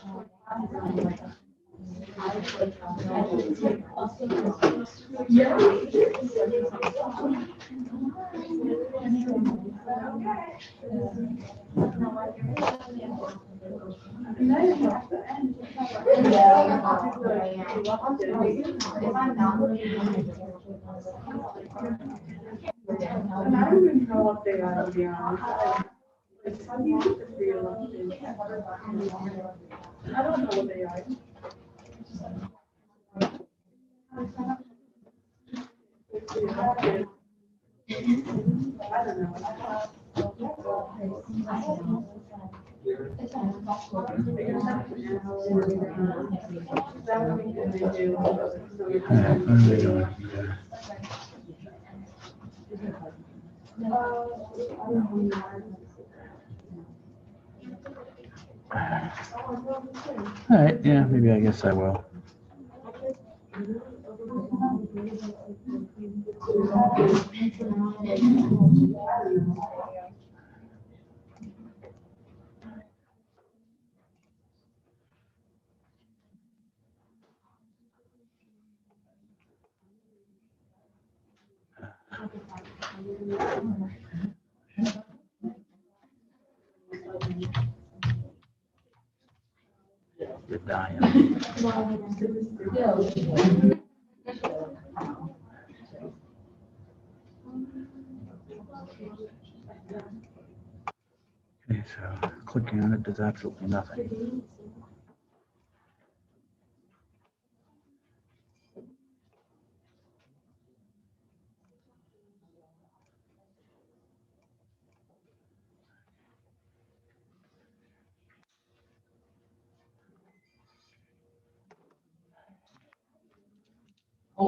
And I don't even know what they are, to be honest. Like, how do you get the free elections? I don't know what they are. I don't know. All right, yeah, maybe I guess I will. You're dying. Okay, so clicking on it does absolutely nothing.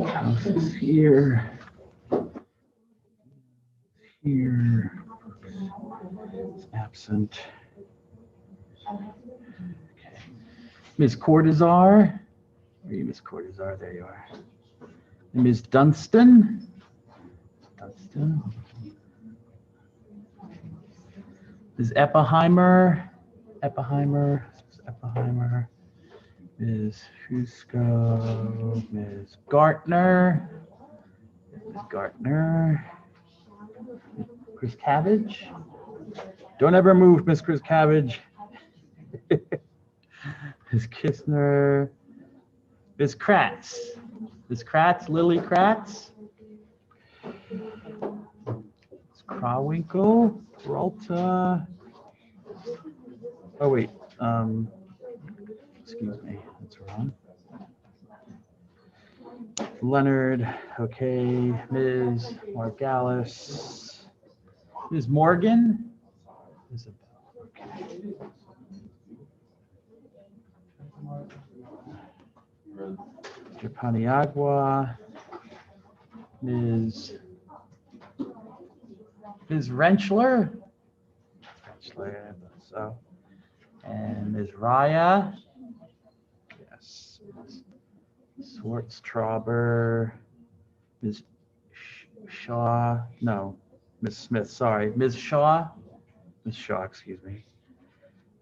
House is here. Here. It's absent. Okay. Ms. Cortazar. Where are you, Ms. Cortazar? There you are. And Ms. Dunstan. Dunstan. Ms. Eppheimer. Eppheimer. Eppheimer. Ms. Fusco. Ms. Gartner. Ms. Gartner. Chris Cabbage. Don't ever move, Miss Chris Cabbage. Ms. Kistner. Ms. Kratz. Ms. Kratz, Lily Kratz. Ms. Krawinkel. Peralta. Oh, wait. Excuse me. That's wrong. Leonard. Okay. Ms. Margalis. Ms. Morgan. Isabel. Okay. Mr. Paniagua. Ms. Rentschler. Rentschler, so. And Ms. Raya. Yes. Ms. Swartztrauber. Ms. Shaw. No. Ms. Smith, sorry. Ms. Shaw. Ms. Shaw, excuse me.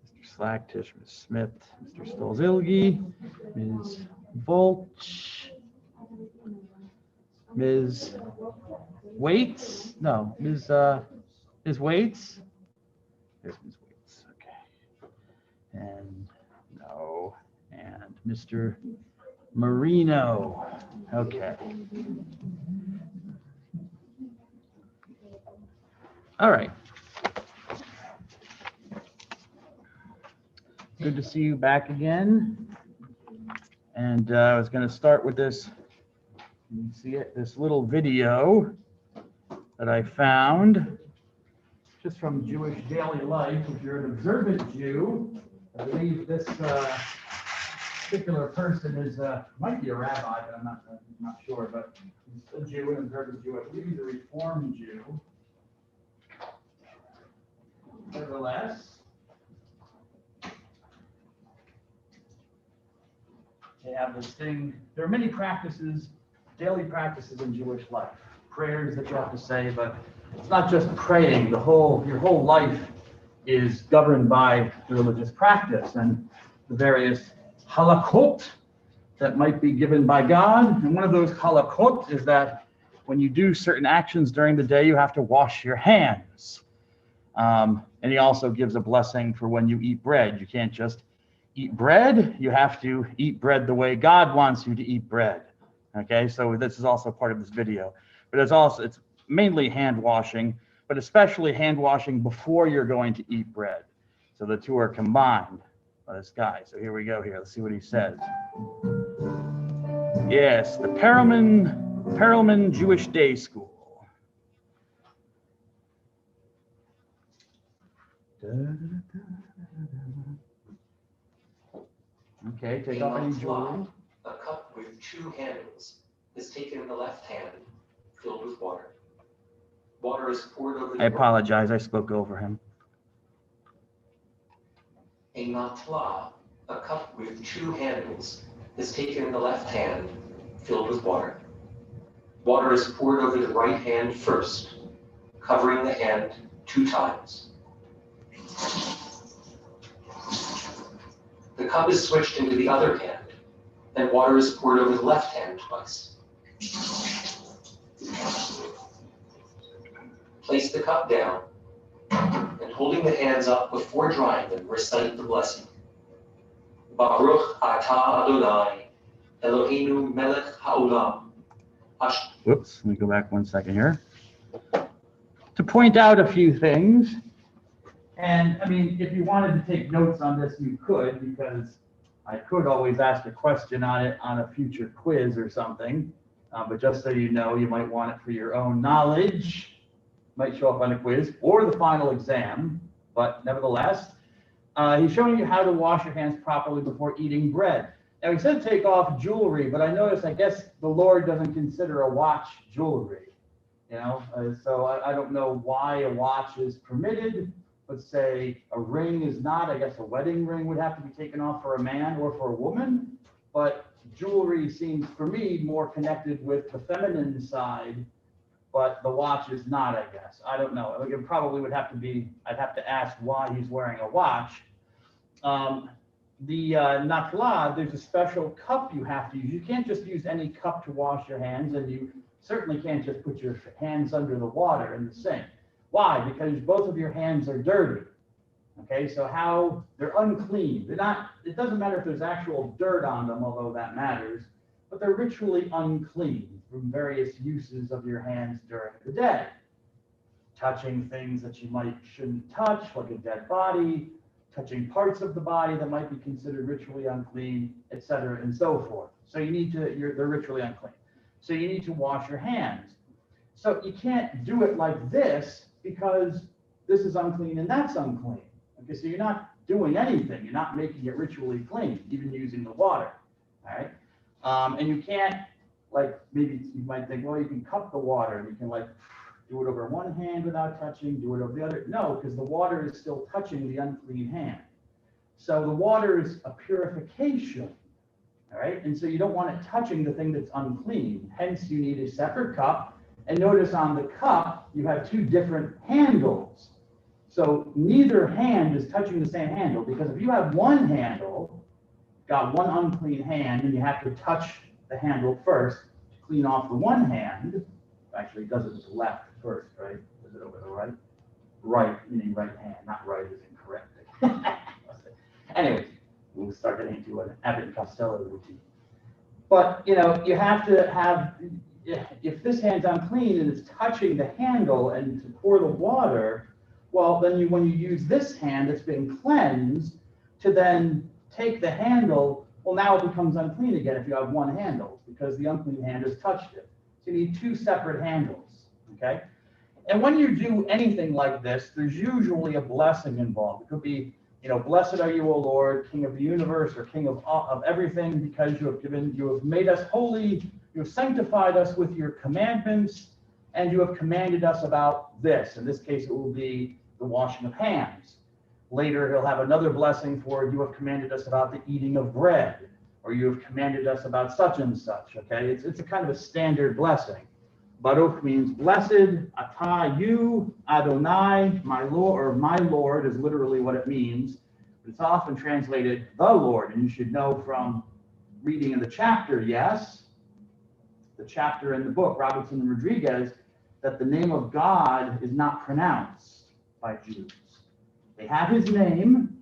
Mr. Slacktish, Ms. Smith, Mr. Stolzilgi, Ms. Volch, Ms. Waits? No, Ms. Waits? There's Ms. Waits, okay. And no, and Mr. Marino, okay. All right. Good to see you back again. And I was going to start with this. You can see it, this little video that I found just from Jewish daily life. If you're an observant Jew, I believe this particular person is might be a rabbi, but I'm not sure. But he's a Jew, an observant Jew. I believe he's a Reformed Jew. Nevertheless, they have this thing. There are many practices, daily practices in Jewish life, prayers that you have to say, but it's not just praying. Your whole life is governed by the religious practice. And the various halakot that might be given by God. And one of those halakot is that when you do certain actions during the day, you have to wash your hands. And he also gives a blessing for when you eat bread. You can't just eat bread. You have to eat bread the way God wants you to eat bread. Okay, so this is also part of this video. But it's mainly hand washing, but especially hand washing before you're going to eat bread. So the two are combined by this guy. So here we go here. Let's see what he says. Yes, the Perelman Jewish Day School. Okay, take off any jewelry. A cup with 2 handles is taken in the left hand, filled with water. Water is poured over the... I apologize, I spoke over him. A matla, a cup with 2 handles, is taken in the left hand, filled with water. Water is poured over the right hand first, covering the hand 2 times. The cup is switched into the other hand, and water is poured over the left hand twice. Place the cup down, and holding the hands up before drying them, recite the blessing. Baruch atah Adonai, Eloheinu melech haolam. Whoops, let me go back 1 second here. To point out a few things, and I mean, if you wanted to take notes on this, you could, because I could always ask a question on it on a future quiz or something. But just so you know, you might want it for your own knowledge. Might show up on a quiz or the final exam, but nevertheless, he's showing you how to wash your hands properly before eating bread. Now, he said take off jewelry, but I noticed, I guess the Lord doesn't consider a watch jewelry, you know? So I don't know why a watch is permitted. Let's say a ring is not. I guess a wedding ring would have to be taken off for a man or for a woman, but jewelry seems, for me, more connected with the feminine side, but the watch is not, I guess. I don't know. It probably would have to be, I'd have to ask why he's wearing a watch. The natla, there's a special cup you have to use. You can't just use any cup to wash your hands, and you certainly can't just put your hands under the water in the sink. Why? Because both of your hands are dirty. Okay, so how they're unclean. They're not, it doesn't matter if there's actual dirt on them, although that matters, but they're ritually unclean from various uses of your hands during the day. Touching things that you shouldn't touch, like a dead body, touching parts of the body that might be considered ritually unclean, etc., and so forth. So you need to, they're ritually unclean. So you need to wash your hands. So you can't do it like this because this is unclean and that's unclean. Okay, so you're not doing anything. You're not making it ritually clean, even using the water. All right, and you can't, like, maybe you might think, well, you can cup the water and you can like do it over one hand without touching, do it over the other. No, because the water is still touching the unclean hand. So the water is a purification. All right, and so you don't want it touching the thing that's unclean. Hence, you need a separate cup. And notice on the cup, you have 2 different handles. So neither hand is touching the same handle, because if you have one handle, got one unclean hand, and you have to touch the handle first to clean off the one hand. Actually, it does it with the left first, right? Does it over the right? Right, meaning right hand, not right is incorrect. Anyways, we'll start getting into an Abbott and Costello routine. But, you know, you have to have, if this hand's unclean and it's touching the handle and to pour the water, well, then when you use this hand that's been cleansed to then take the handle, well, now it becomes unclean again if you have one handle, because the unclean hand has touched it. So you need 2 separate handles, okay? And when you do anything like this, there's usually a blessing involved. It could be, you know, blessed are you, O Lord, King of the universe, or King of everything, because you have made us holy, you have sanctified us with your commandments, and you have commanded us about this. In this case, it will be the washing of hands. Later, he'll have another blessing for you have commanded us about the eating of bread, or you have commanded us about such and such, okay? It's a kind of a standard blessing. Baruch means blessed, atah, you, Adonai, my Lord, or my Lord is literally what it means. It's often translated the Lord, and you should know from reading in the chapter, yes, the chapter in the book, Robertson and Rodriguez, that the name of God is not pronounced by Jews. They have his name.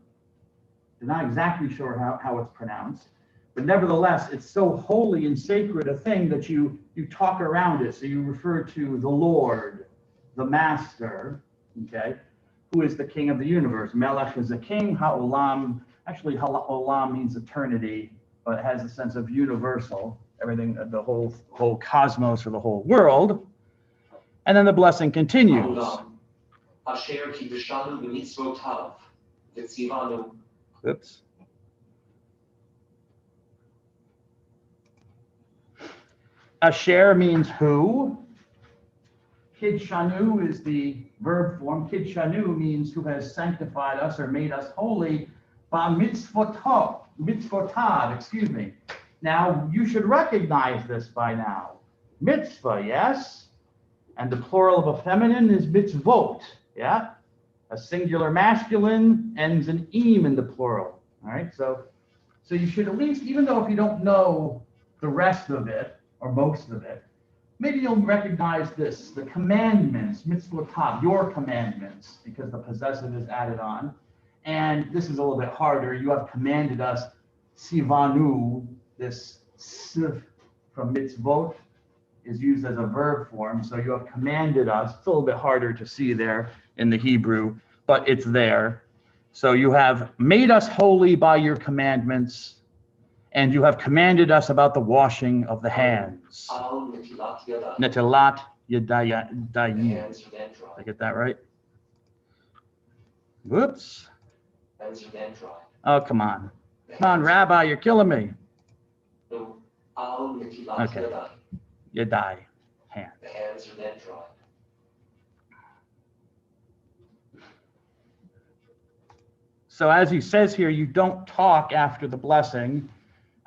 They're not exactly sure how it's pronounced, but nevertheless, it's so holy and sacred a thing that you talk around it. So you refer to the Lord, the Master, okay, who is the King of the universe. Melech is a king. Ha'olam, actually Ha'olam means eternity, but it has a sense of universal, everything, the whole cosmos or the whole world. And then the blessing continues. Ha'olam, asher kiddeshanu b'mitzvotav, v'tzivanu. Oops. Asher means who. Kidshanu is the verb form. Kidshanu means who has sanctified us or made us holy. Ba mitzvotav, excuse me. Now, you should recognize this by now. Mitzvah, yes? And the plural of a feminine is mitzvot, yeah? A singular masculine ends in eem in the plural, all right? So you should at least, even though if you don't know the rest of it, or most of it, maybe you'll recognize this, the commandments, mitzvotav, your commandments, because the possessive is added on. And this is a little bit harder. You have commanded us, sivanu, this siv from mitzvot is used as a verb form. So you have commanded us. It's a little bit harder to see there in the Hebrew, but it's there. So you have made us holy by your commandments, and you have commanded us about the washing of the hands. Netilat yadayim. Did I get that right? Whoops. Oh, come on. Come on, Rabbi, you're killing me. Okay. Yadai, hand. The hands are then dried. So as he says here, you don't talk after the blessing.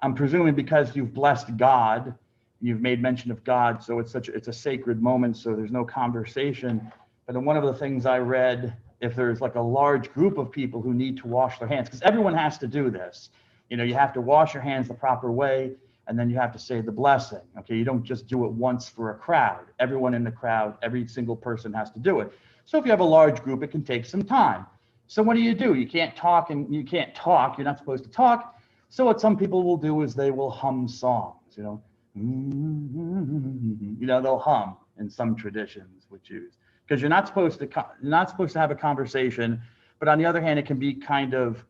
I'm presuming because you've blessed God, you've made mention of God, so it's a sacred moment, so there's no conversation. But then one of the things I read, if there's like a large group of people who need to wash their hands, because everyone has to do this. You know, you have to wash your hands the proper way, and then you have to say the blessing. Okay, you don't just do it once for a crowd. Everyone in the crowd, every single person has to do it. So if you have a large group, it can take some time. So what do? You can't talk, and you can't talk. You're not supposed to talk. So what some people will do is they will hum songs, you know. You know, they'll hum in some traditions with Jews, because you're not supposed to have a conversation. But on the other hand, it can be kind of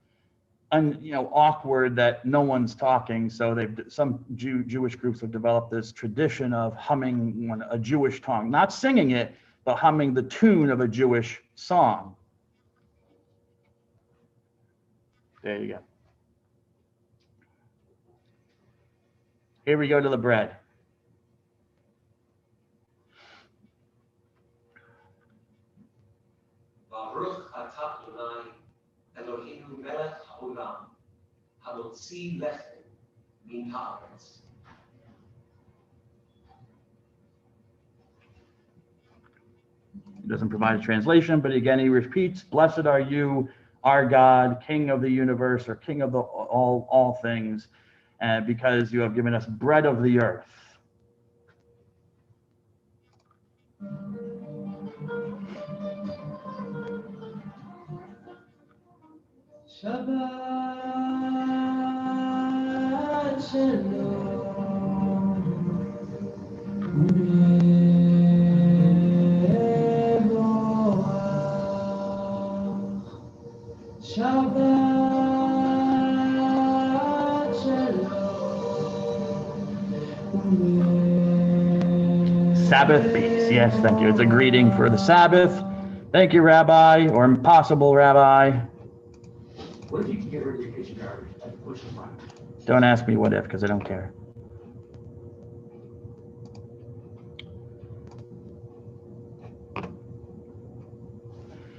awkward that no one's talking. So some Jewish groups have developed this tradition of humming a Jewish song, not singing it, but humming the tune of a Jewish song. There you go. Here we go to the bread. Baruch atah Adonai Eloheinu melech haolam hamotzi lechem min haaretz. He doesn't provide a translation, but again he repeats, "Blessed are you, our God, King of the universe, or King of all things, because you have given us bread of the earth." Shabbat shalom. Shabbat shalom. Sabbath peace. Yes, thank you. It's a greeting for the Sabbath. Thank you, Rabbi, or impossible Rabbi. What if you can get rid of your kitchen garbage? Push the button. Don't ask me what if, because I don't care.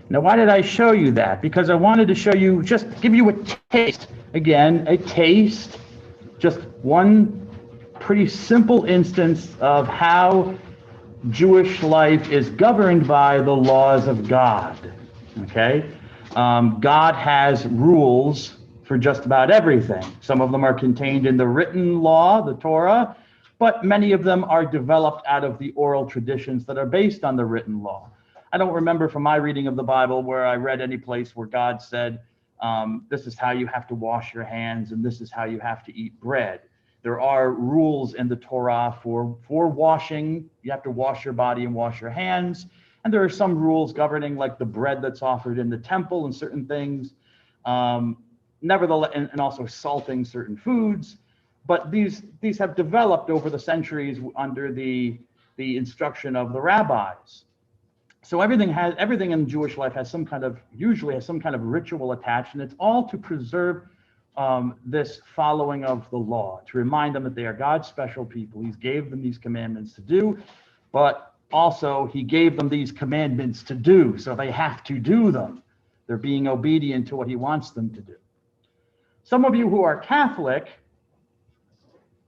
Now, why did I show you that? Because I wanted to show you, just give you a taste. Again, a taste, just one pretty simple instance of how Jewish life is governed by the laws of God. Okay? God has rules for just about everything. Some of them are contained in the written law, the Torah, but many of them are developed out of the oral traditions that are based on the written law. I don't remember from my reading of the Bible where I read any place where God said, this is how you have to wash your hands and this is how you have to eat bread. There are rules in the Torah for washing. You have to wash your body and wash your hands. And there are some rules governing like the bread that's offered in the temple and certain things. Nevertheless, and also salting certain foods. But these have developed over the centuries under the instruction of the rabbis. So everything in Jewish life usually has some kind of ritual attached, and it's all to preserve this following of the law, to remind them that they are God's special people. He gave them these commandments to do, but also he gave them these commandments to do, so they have to do them. They're being obedient to what he wants them to do. Some of you who are Catholic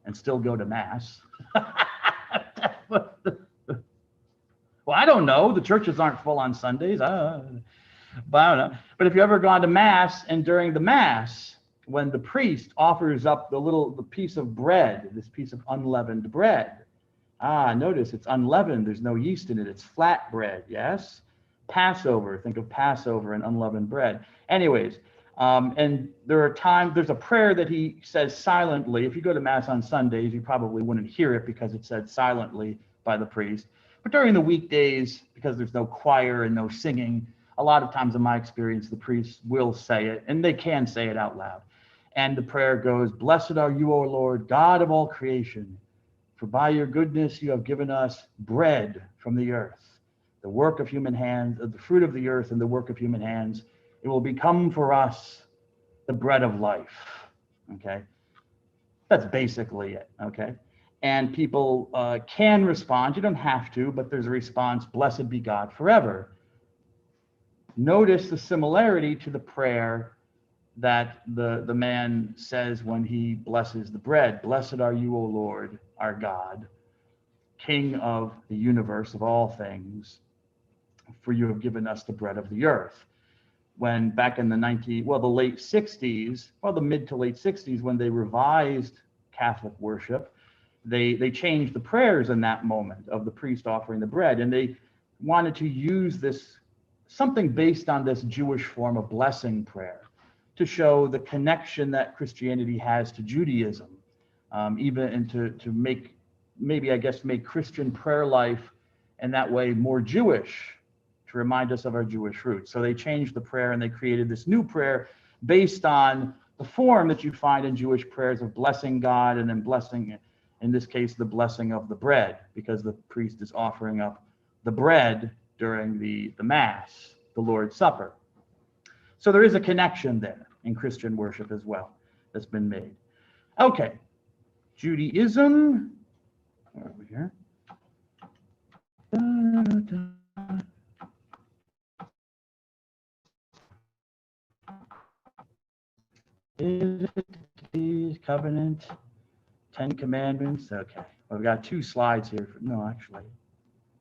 and still go to Mass, well, I don't know. The churches aren't full on Sundays. But I don't know. But if you ever gone to Mass, and during the Mass, when the priest offers up the piece of bread, this piece of unleavened bread, notice it's unleavened. There's no yeast in it. It's flat bread. Yes. Passover. Think of Passover and unleavened bread. Anyways, and there's a prayer that he says silently. If you go to Mass on Sundays, you probably wouldn't hear it because it's said silently by the priest. But during the weekdays, because there's no choir and no singing, a lot of times in my experience, the priests will say it, and they can say it out loud. And the prayer goes, "Blessed are you, O Lord, God of all creation, for by your goodness you have given us bread from the earth, the work of human hands, the fruit of the earth and the work of human hands. It will become for us the bread of life." Okay? That's basically it, okay? And people can respond. You don't have to, but there's a response, "Blessed be God forever." Notice the similarity to the prayer that the man says when he blesses the bread. "Blessed are you, O Lord, our God, King of the universe, of all things, for you have given us the bread of the earth." When back in the late 60s, the mid to late 60s, when they revised Catholic worship, they changed the prayers in that moment of the priest offering the bread, and they wanted to use something based on this Jewish form of blessing prayer to show the connection that Christianity has to Judaism, and to make Christian prayer life in that way more Jewish, to remind us of our Jewish roots. So they changed the prayer and they created this new prayer based on the form that you find in Jewish prayers of blessing God and then blessing, in this case, the blessing of the bread, because the priest is offering up the bread during the Mass, the Lord's Supper. So there is a connection there in Christian worship as well that's been made. Okay, Judaism. Where are we here? Covenant, 10 Commandments. Okay, well, we've got 2 slides here. No, actually,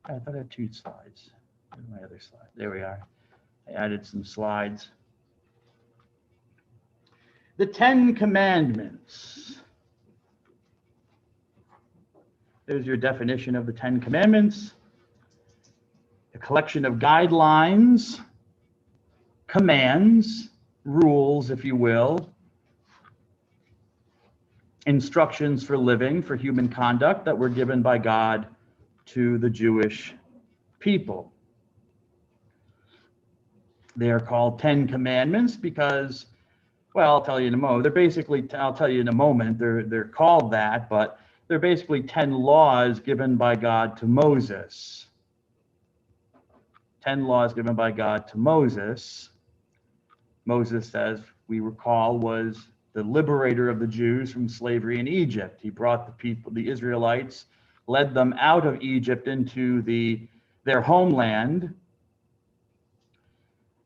I thought I had 2 slides. Where's my other slide? There we are. I added some slides. The 10 Commandments. There's your definition of the 10 Commandments. A collection of guidelines, commands, rules, if you will, instructions for living, for human conduct that were given by God to the Jewish people. They are called 10 Commandments because, well, I'll tell you in a moment. I'll tell you in a moment, they're called that, but they're basically 10 laws given by God to Moses. 10 laws given by God to Moses. Moses, as we recall, was the liberator of the Jews from slavery in Egypt. He brought the people, the Israelites, led them out of Egypt into their homeland.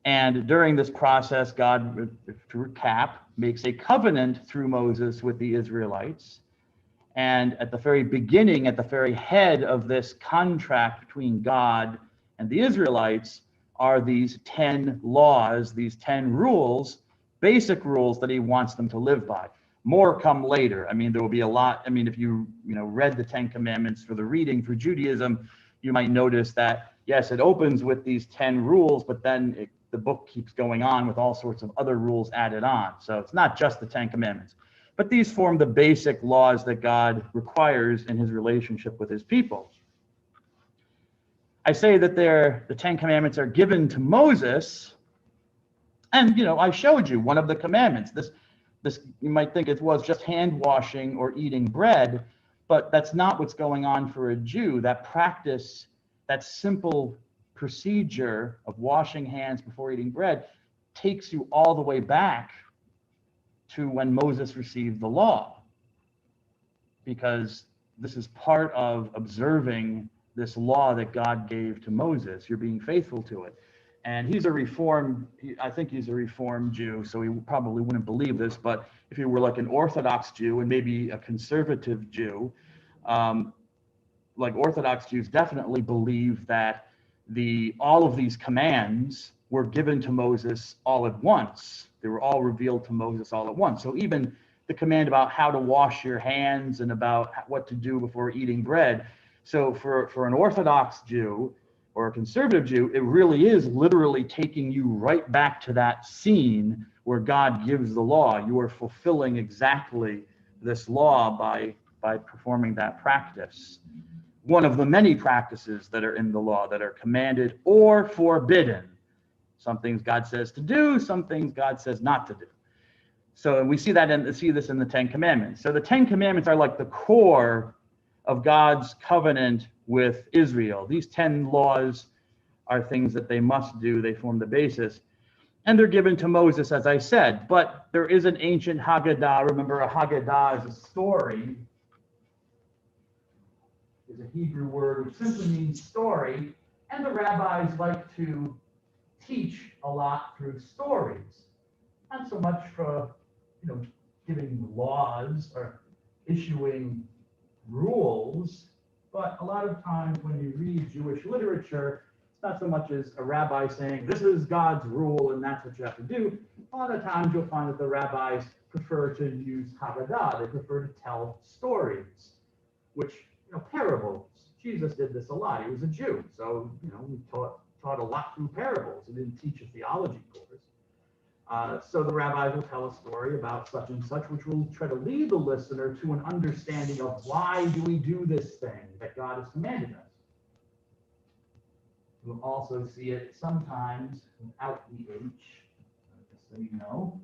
And during this process, God, to recap, makes a covenant through Moses with the Israelites. And at the very beginning, at the very head of this contract between God and the Israelites, are these 10 laws, these 10 rules, basic rules that he wants them to live by. More come later. I mean, there will be a lot. I mean, if you read the 10 Commandments for the reading for Judaism, you might notice that, yes, it opens with these 10 rules, but then the book keeps going on with all sorts of other rules added on. So it's not just the 10 Commandments. But these form the basic laws that God requires in his relationship with his people. I say that the 10 Commandments are given to Moses, and I showed you one of the commandments. This you might think it was just hand washing or eating bread, but that's not what's going on for a Jew. That practice, that simple procedure of washing hands before eating bread, takes you all the way back to when Moses received the law, because this is part of observing this law that God gave to Moses. You're being faithful to it. And he's a reformed, I think he's a reformed Jew, so he probably wouldn't believe this, but if he were like an Orthodox Jew and maybe a conservative Jew, like Orthodox Jews definitely believe that all of these commands were given to Moses all at once. They were all revealed to Moses all at once. So even the command about how to wash your hands and about what to do before eating bread. So for an Orthodox Jew or a conservative Jew, it really is literally taking you right back to that scene where God gives the law. You are fulfilling exactly this law by performing that practice. One of the many practices that are in the law that are commanded or forbidden. Some things God says to do, some things God says not to do. So we see this in the 10 Commandments. So the 10 Commandments are like the core of God's covenant with Israel. These 10 laws are things that they must do. They form the basis. And they're given to Moses, as I said. But there is an ancient Haggadah. Remember, a Haggadah is a story. Is a Hebrew word which simply means story. And the rabbis like to teach a lot through stories. Not so much for, giving laws or issuing rules, but a lot of times when you read Jewish literature, it's not so much as a rabbi saying, this is God's rule and that's what you have to do. A lot of times you'll find that the rabbis prefer to use Haggadah. They prefer to tell stories, which, parables. Jesus did this a lot. He was a Jew, so, he taught a lot through parables. He didn't teach a theology course. So the rabbis will tell a story about such and such, which will try to lead the listener to an understanding of why do we do this thing that God has commanded us. You'll also see it sometimes without the H, just so you know.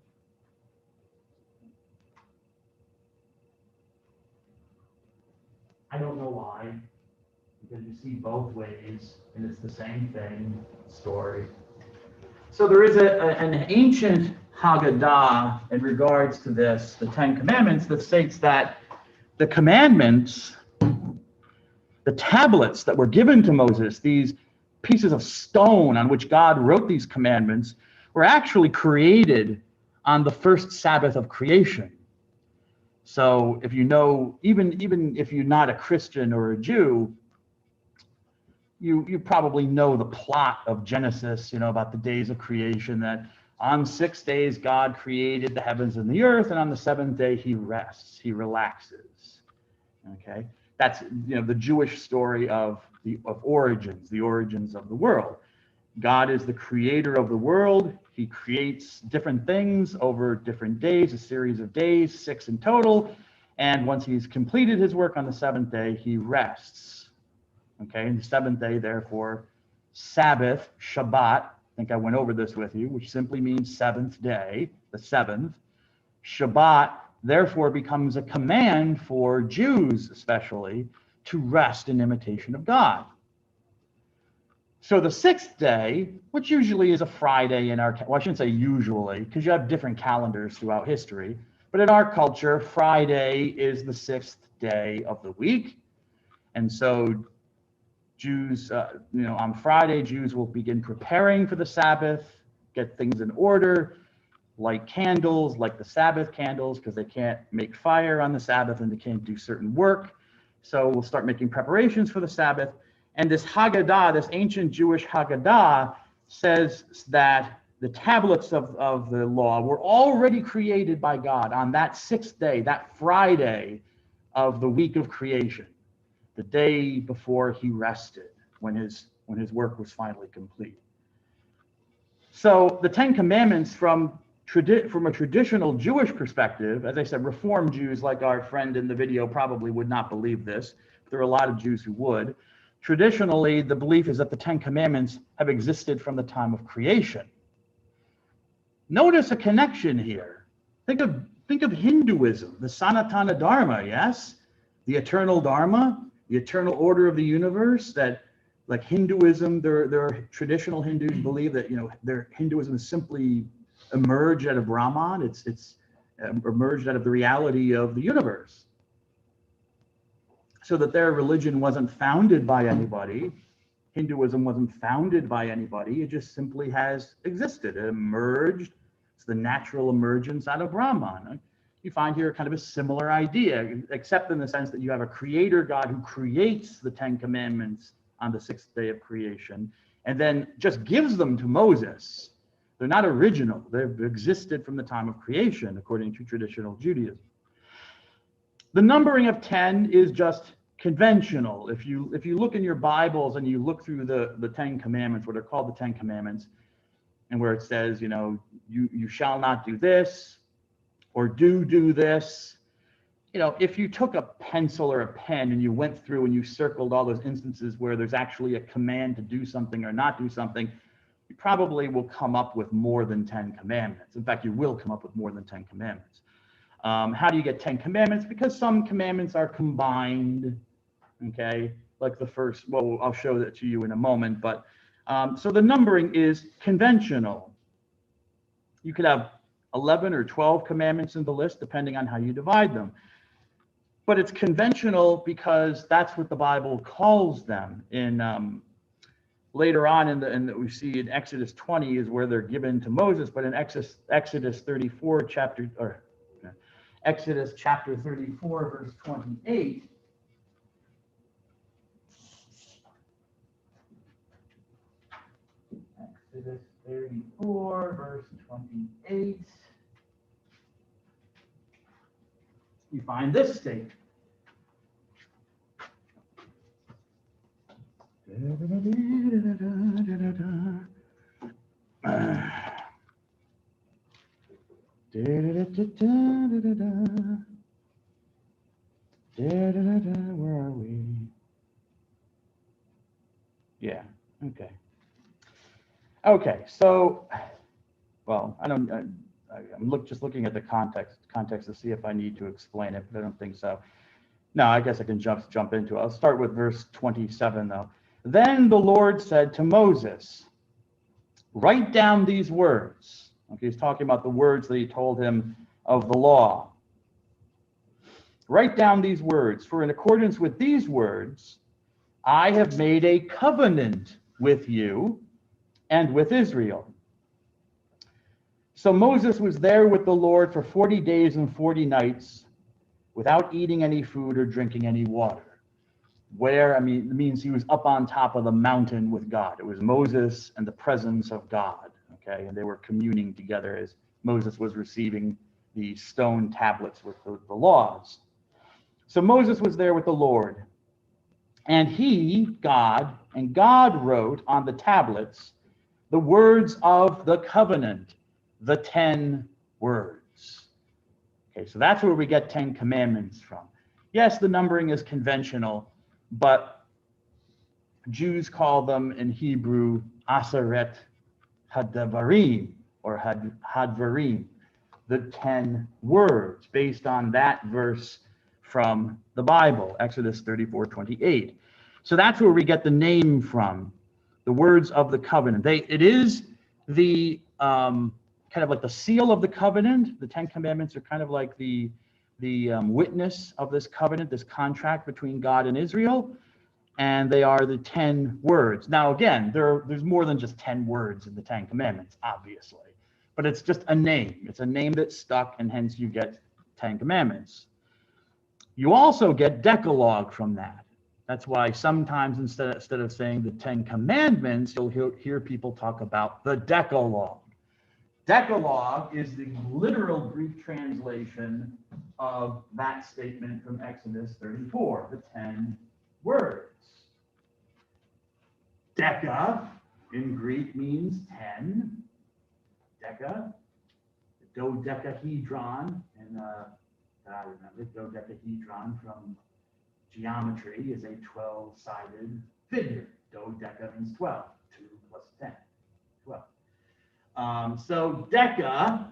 I don't know why, because you see both ways, and it's the same thing, story. So there is an ancient Haggadah in regards to this, the 10 Commandments, that states that the commandments, the tablets that were given to Moses, these pieces of stone on which God wrote these commandments, were actually created on the first Sabbath of creation. So if even if you're not a Christian or a Jew, you probably know the plot of Genesis, about the days of creation, that on 6 days God created the heavens and the earth, and on the seventh day he rests, he relaxes. Okay, that's the Jewish story of origins, the origins of the world. God is the creator of the world. He creates different things over different days, a series of days, 6 in total, and once he's completed his work on the seventh day, he rests. Okay, and the seventh day, therefore, Sabbath, Shabbat, I think I went over this with you, which simply means seventh day, the seventh. Shabbat, therefore, becomes a command for Jews, especially, to rest in imitation of God. So the sixth day, which usually is a Friday in our, well, I shouldn't say usually, because you have different calendars throughout history, but in our culture, Friday is the sixth day of the week. And so Jews, on Friday, Jews will begin preparing for the Sabbath, get things in order, light candles, like the Sabbath candles, because they can't make fire on the Sabbath and they can't do certain work. So we'll start making preparations for the Sabbath. And this Haggadah, this ancient Jewish Haggadah, says that the tablets of the law were already created by God on that sixth day, that Friday of the week of creation, the day before he rested, when his work was finally complete. So the Ten Commandments from a traditional Jewish perspective, as I said, Reform Jews like our friend in the video probably would not believe this. There are a lot of Jews who would. Traditionally, the belief is that the Ten Commandments have existed from the time of creation. Notice a connection here. Think of Hinduism, the Sanatana Dharma, yes? The eternal Dharma, the eternal order of the universe, that like Hinduism, there are traditional Hindus believe that, their Hinduism is simply emerged out of Brahman. It's emerged out of the reality of the universe. So that their religion wasn't founded by anybody. Hinduism wasn't founded by anybody. It just simply has existed. It emerged. It's the natural emergence out of Brahman. You find here kind of a similar idea, except in the sense that you have a creator God who creates the Ten Commandments on the sixth day of creation, and then just gives them to Moses. They're not original. They've existed from the time of creation, according to traditional Judaism. The numbering of 10 is just conventional. If you look in your Bibles and you look through the Ten Commandments, what are called the Ten Commandments, and where it says, you shall not do this, or do this. If you took a pencil or a pen and you went through and you circled all those instances where there's actually a command to do something or not do something, you probably will come up with more than 10 commandments. In fact, you will come up with more than 10 commandments. How do you get 10 commandments? Because some commandments are combined, okay? Like the first, well, I'll show that to you in a moment, but so the numbering is conventional. You could have 11 or 12 commandments in the list, depending on how you divide them. But it's conventional because that's what the Bible calls them. In later on in we see in Exodus 20 is where they're given to Moses, but in Exodus 34 Exodus chapter 34 verse 28. Exodus 34 verse 28. You find this statement. Where are we? Yeah, okay. Okay, so, well, I'm just looking at the context to see if I need to explain it, but I don't think so. No, I guess I can jump into it. I'll start with verse 27 though. Then the Lord said to Moses, write down these words. Okay, he's talking about the words that he told him of the law. Write down these words, for in accordance with these words, I have made a covenant with you and with Israel. So Moses was there with the Lord for 40 days and 40 nights without eating any food or drinking any water. Where, it means he was up on top of the mountain with God. It was Moses and the presence of God, okay? And they were communing together as Moses was receiving the stone tablets with the laws. So Moses was there with the Lord. And God wrote on the tablets the words of the covenant, the 10 words. Okay, so that's where we get 10 commandments from. Yes, the numbering is conventional, but Jews call them in Hebrew Aseret Hadvarim or Hadvarim, the 10 words, based on that verse from the Bible, Exodus 34:28. So that's where we get the name from, the words of the covenant. It is the kind of like the seal of the covenant. The 10 commandments are kind of like the witness of this covenant, this contract between God and Israel, and they are the 10 words. Now, again, there's more than just 10 words in the 10 commandments, obviously, but it's just a name. It's a name that stuck, and hence you get 10 commandments. You also get Decalogue from that. That's why sometimes instead of saying the 10 Commandments, you'll hear people talk about the Decalogue. Decalogue is the literal Greek translation of that statement from Exodus 34, the 10 words. Deca in Greek means 10. Deca, the dodecahedron, and I remember dodecahedron from geometry is a 12-sided figure. Dodeca means 12. 2 plus 10, 12. So deca,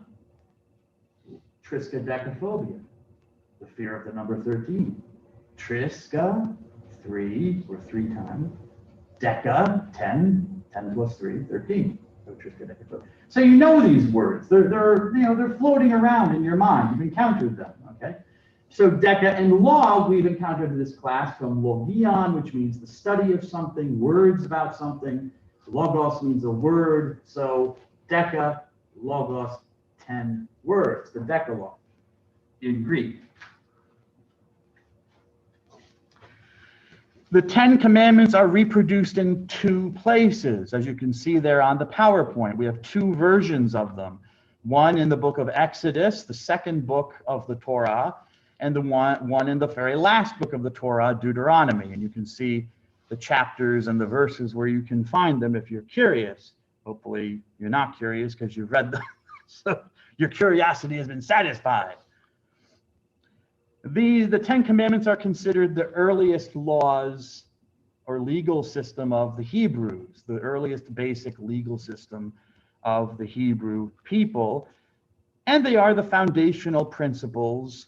triskaidekaphobia, the fear of the number 13. Triska, 3 or 3 times. Deca, 10. 10 plus 3, 13. So triskaidekaphobia. So you know these words. They're floating around in your mind. You've encountered them. Okay. So deca and law we've encountered in this class from logion, which means the study of something, words about something. Logos means a word. So deca, logos, 10 words, the Decalogue in Greek. The 10 Commandments are reproduced in 2 places. As you can see there on the PowerPoint, we have 2 versions of them. One in the book of Exodus, the second book of the Torah, and the one in the very last book of the Torah, Deuteronomy. And you can see the chapters and the verses where you can find them if you're curious. Hopefully you're not curious because you've read them, so your curiosity has been satisfied. The 10 Commandments are considered the earliest laws or legal system of the Hebrews, the earliest basic legal system of the Hebrew people, and they are the foundational principles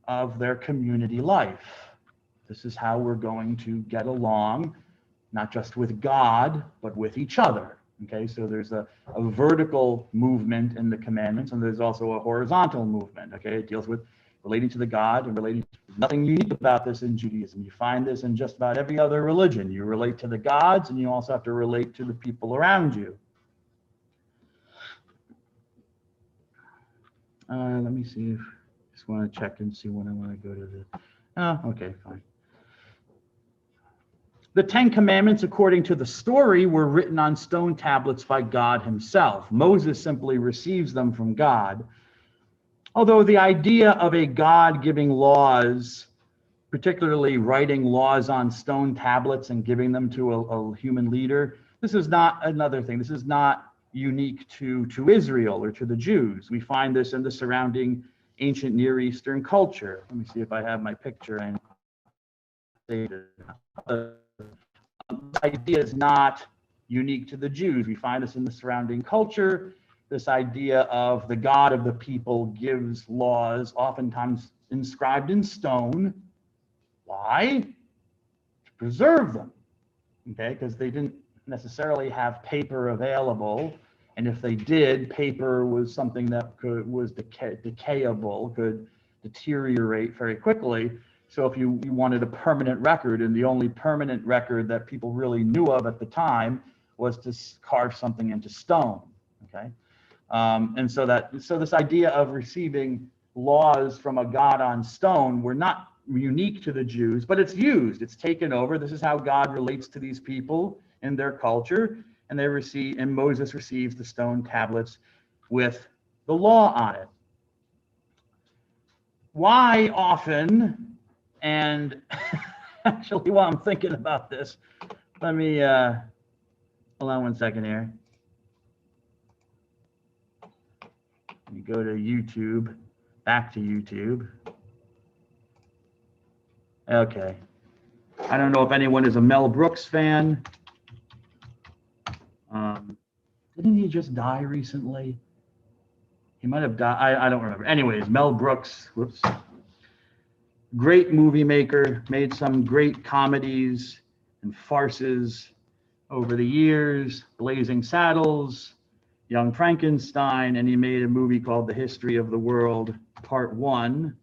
of their community life. This is how we're going to get along, not just with God, but with each other. Okay, so there's a vertical movement in the commandments, and there's also a horizontal movement. Okay, it deals with relating to the God and relating to nothing unique about this in Judaism. You find this in just about every other religion. You relate to the gods, and you also have to relate to the people around you. Let me see if I just want to check and see when I want to go to the. Okay, fine. The 10 Commandments, according to the story, were written on stone tablets by God himself. Moses simply receives them from God. Although the idea of a God giving laws, particularly writing laws on stone tablets and giving them to a human leader, this is not another thing. This is not unique to Israel or to the Jews. We find this in the surrounding ancient Near Eastern culture. Let me see if I have my picture. And this idea is not unique to the Jews. We find this in the surrounding culture. This idea of the God of the people gives laws, oftentimes inscribed in stone. Why? To preserve them, okay? Because they didn't necessarily have paper available, and if they did, paper was something that was decayable, could deteriorate very quickly. So if you wanted a permanent record, and the only permanent record that people really knew of at the time was to carve something into stone, okay? And so this idea of receiving laws from a God on stone were not unique to the Jews, but it's used, it's taken over. This is how God relates to these people in their culture, and Moses receives the stone tablets with the law on it. Why often, and actually while I'm thinking about this, let me, hold on one second here. Let me go to YouTube, back to YouTube. Okay. I don't know if anyone is a Mel Brooks fan. Didn't he just die recently? He might have died. I don't remember. Anyways, Mel Brooks, whoops. Great movie maker, made some great comedies and farces over the years, Blazing Saddles, Young Frankenstein, and he made a movie called The History of the World, Part 1.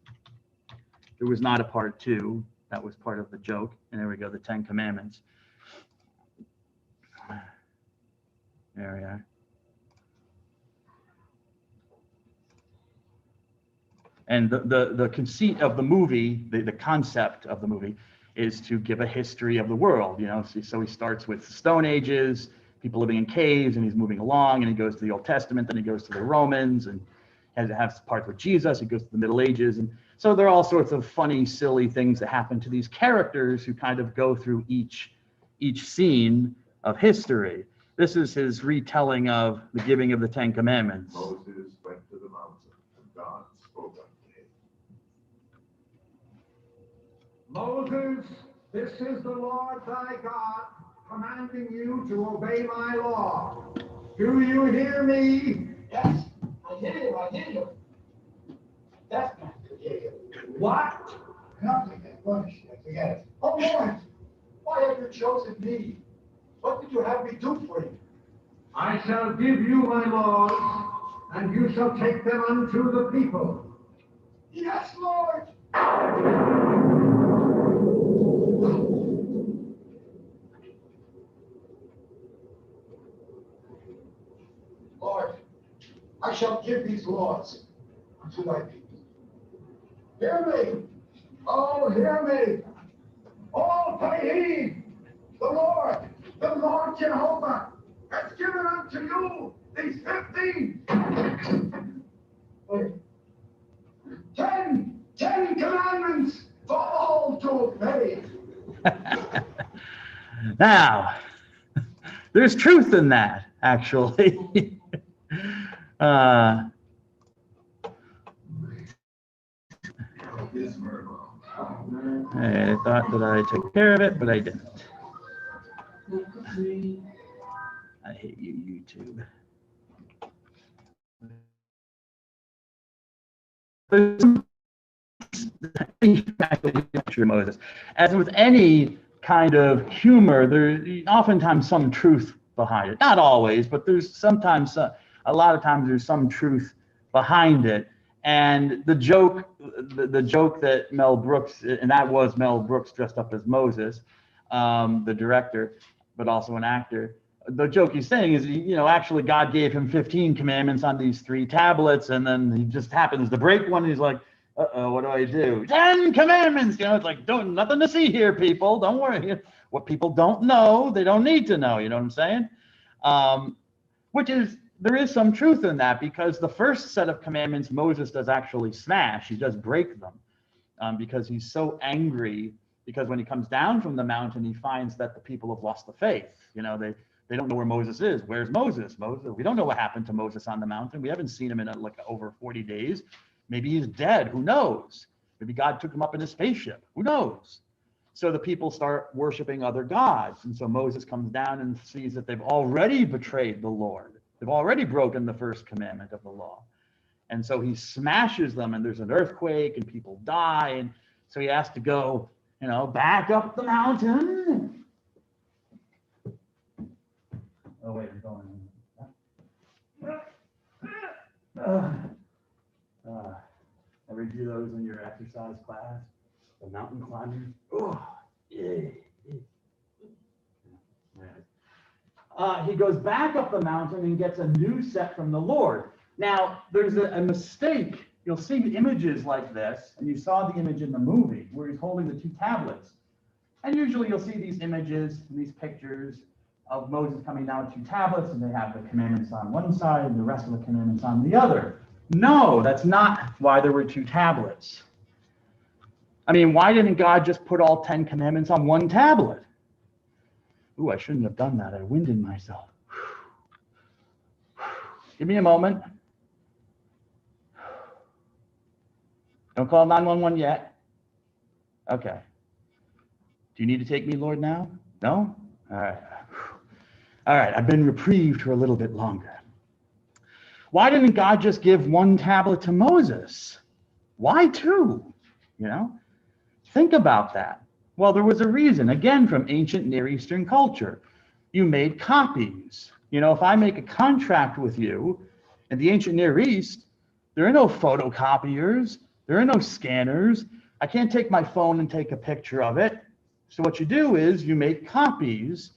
There was not a Part 2. That was part of the joke. And there we go, the 10 Commandments. There we are. And the conceit of the movie, the concept of the movie, is to give a history of the world, you know. So he starts with the Stone Ages, people living in caves, and he's moving along, and he goes to the Old Testament, then he goes to the Romans, and has parts with Jesus, he goes to the Middle Ages. And so there are all sorts of funny, silly things that happen to these characters who kind of go through each scene of history. This is his retelling of the giving of the Ten Commandments. Moses went to the mountain, and God spoke unto him. Moses, this is the Lord thy God, commanding you to obey my law. Do you hear me? Yes, I hear you, I hear you. That's not to hear you. What? Nothing, forget it. Oh, Lord, why have you chosen me? What did you have me do for you? I shall give you my laws, and you shall take them unto the people. Yes, Lord. Lord, I shall give these laws unto thy people. Hear me. Oh, hear me. All pay heed. The Lord Jehovah, has given unto you these 10 commandments for all to obey. Now, there's truth in that, actually. I thought that I took care of it, but I didn't. I hate you, YouTube. Moses. As with any kind of humor, there's oftentimes some truth behind it. Not always, but there's sometimes, a lot of times there's some truth behind it. And the joke that Mel Brooks, and that was Mel Brooks dressed up as Moses, the director, but also an actor. The joke he's saying is, you know, actually God gave him 15 commandments on these 3 tablets, and then he just happens to break one. And he's like, uh-oh, what do I do? 10 commandments. You know, it's like, nothing to see here, people. Don't worry. What people don't know, they don't need to know. You know what I'm saying? There is some truth in that, because the first set of commandments Moses does actually smash. He does break them because he's so angry, because when he comes down from the mountain, he finds that the people have lost the faith. You know, they don't know where Moses is. Where's Moses? We don't know what happened to Moses on the mountain. We haven't seen him in like over 40 days. Maybe he's dead. Who knows? Maybe God took him up in a spaceship. Who knows? So the people start worshiping other gods. And so Moses comes down and sees that they've already betrayed the Lord. They've already broken the first commandment of the law. And so he smashes them, and there's an earthquake and people die. And so he has to go, you know, back up the mountain. Oh, wait, I'm going. Ever do those in your exercise class? The mountain climbing? Oh, yeah. He goes back up the mountain and gets a new set from the Lord. Now, there's a mistake. You'll see images like this, and you saw the image in the movie where he's holding the 2 tablets. And usually you'll see these images, these pictures of Moses coming down with 2 tablets, and they have the commandments on one side and the rest of the commandments on the other. No, that's not why there were 2 tablets. I mean, why didn't God just put all 10 commandments on one tablet? Ooh, I shouldn't have done that. I winded myself. Give me a moment. Don't call 911 yet. Okay. Do you need to take me, Lord, now? No? All right. All right, I've been reprieved for a little bit longer. Why didn't God just give 1 tablet to Moses? Why 2? You know? Think about that. Well, there was a reason, again, from ancient Near Eastern culture. You made copies. You know, if I make a contract with you in the ancient Near East, there are no photocopiers, there are no scanners. I can't take my phone and take a picture of it. So what you do is you make copies,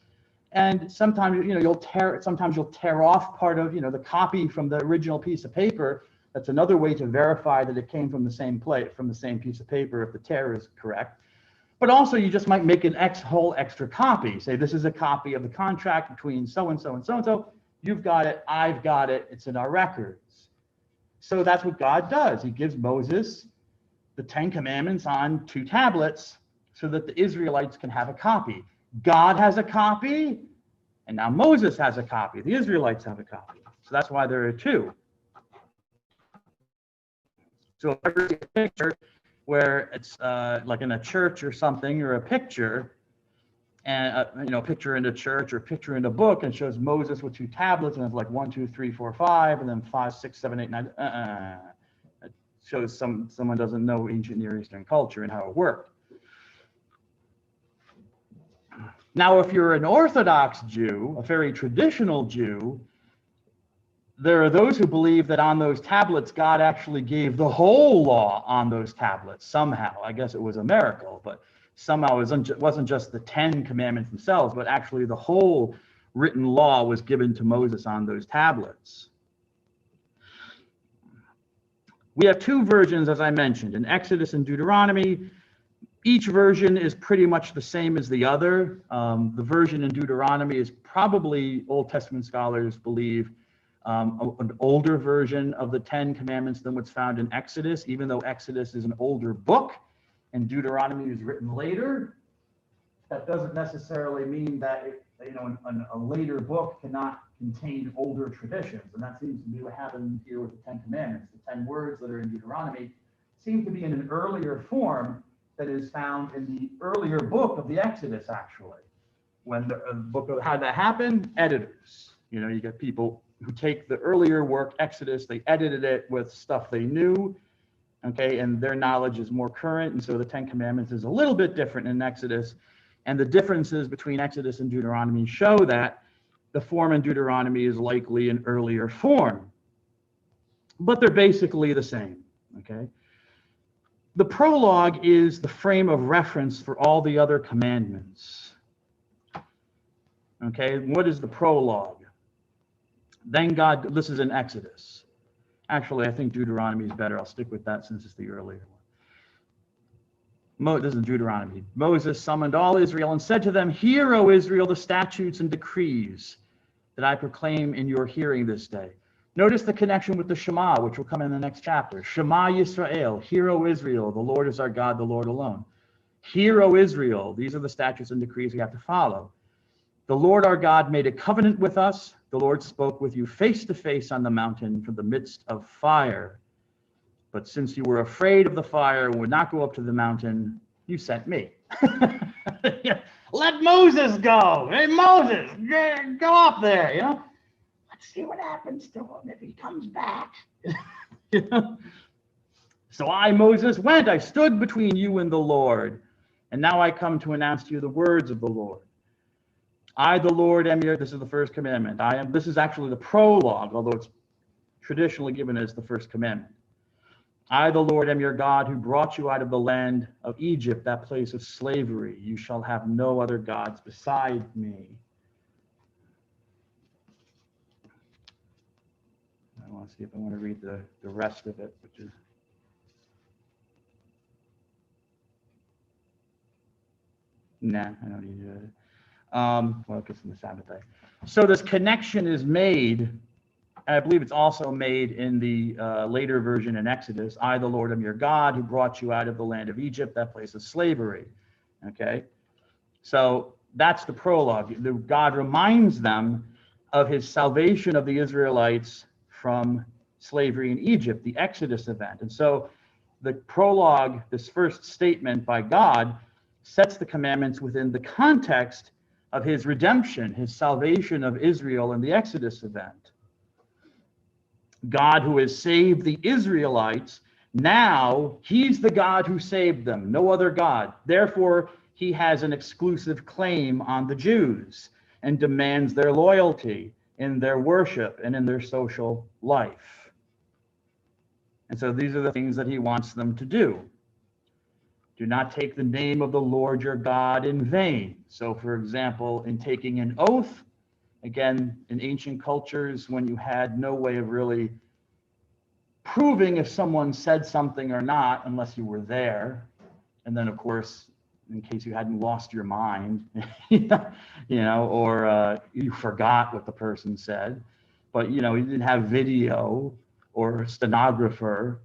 and sometimes, you know, sometimes you'll tear off part of, you know, the copy from the original piece of paper. That's another way to verify that it came from the same piece of paper if the tear is correct. But also you just might make an whole extra copy. Say this is a copy of the contract between so-and-so and so-and-so. You've got it, I've got it, it's in our records. So that's what God does. He gives Moses the 10 Commandments on 2 tablets so that the Israelites can have a copy. God has a copy, and now Moses has a copy. The Israelites have a copy. So that's why there are 2. So if I see a picture where it's like in a church or something, or a picture, and you know, a picture in a church or a picture in a book, and shows Moses with 2 tablets, and it's like 1, 2, 3, 4, 5, and then 5, 6, 7, 8, 9. It shows someone doesn't know ancient Near Eastern culture and how it worked. Now, if you're an Orthodox Jew, a very traditional Jew, there are those who believe that on those tablets, God actually gave the whole law on those tablets somehow. I guess it was a miracle, but somehow it wasn't just the 10 commandments themselves, but actually the whole written law was given to Moses on those tablets. We have 2 versions, as I mentioned, in Exodus and Deuteronomy. Each version is pretty much the same as the other. The version in Deuteronomy is probably, Old Testament scholars believe, an older version of the 10 commandments than what's found in Exodus, even though Exodus is an older book and Deuteronomy is written later. That doesn't necessarily mean that a later book cannot contain older traditions, and that seems to be what happened here with the 10 commandments. The 10 words that are in Deuteronomy seem to be in an earlier form that is found in the earlier book of the Exodus, actually. When the book of how that happened, editors. You know, you get people who take the earlier work, Exodus, they edited it with stuff they knew, okay, and their knowledge is more current, and so the 10 Commandments is a little bit different in Exodus, and the differences between Exodus and Deuteronomy show that the form in Deuteronomy is likely an earlier form, but they're basically the same, okay? The prologue is the frame of reference for all the other commandments. Okay, what is the prologue? Then God, this is in Exodus. Actually, I think Deuteronomy is better. I'll stick with that since it's the earlier one. This is Deuteronomy. Moses summoned all Israel and said to them, "Hear, O Israel, the statutes and decrees that I proclaim in your hearing this day." Notice the connection with the Shema, which will come in the next chapter. Shema Yisrael, hear, O Israel, the Lord is our God, the Lord alone. Hear, O Israel, these are the statutes and decrees we have to follow. The Lord our God made a covenant with us. The Lord spoke with you face to face on the mountain from the midst of fire. But since you were afraid of the fire and would not go up to the mountain, you sent me. Let Moses go. Hey, Moses, go up there, you know. Let's see what happens to him if he comes back. So I, Moses, went. I stood between you and the Lord. And now I come to announce to you the words of the Lord. I, the Lord, am your, this is the first commandment. This is actually the prologue, although it's traditionally given as the first commandment. I, the Lord, am your God who brought you out of the land of Egypt, that place of slavery. You shall have no other gods beside me. I want to see if I want to read the rest of it, which is. Nah, I don't need to. Well, it's in the Sabbath day. So this connection is made, and I believe it's also made in the later version in Exodus. I, the Lord, am your God who brought you out of the land of Egypt, that place of slavery. Okay, so that's the prologue. God reminds them of his salvation of the Israelites from slavery in Egypt, the Exodus event. And so the prologue, this first statement by God, sets the commandments within the context of his redemption, his salvation of Israel in the Exodus event. God who has saved the Israelites, now he's the God who saved them, no other God. Therefore, he has an exclusive claim on the Jews and demands their loyalty in their worship and in their social life. And so these are the things that he wants them to do. Do not take the name of the Lord your God in vain. So, for example, in taking an oath, again, in ancient cultures, when you had no way of really proving if someone said something or not, unless you were there, and then, of course, in case you hadn't lost your mind, you know, or you forgot what the person said. But, you know, you didn't have video or a stenographer.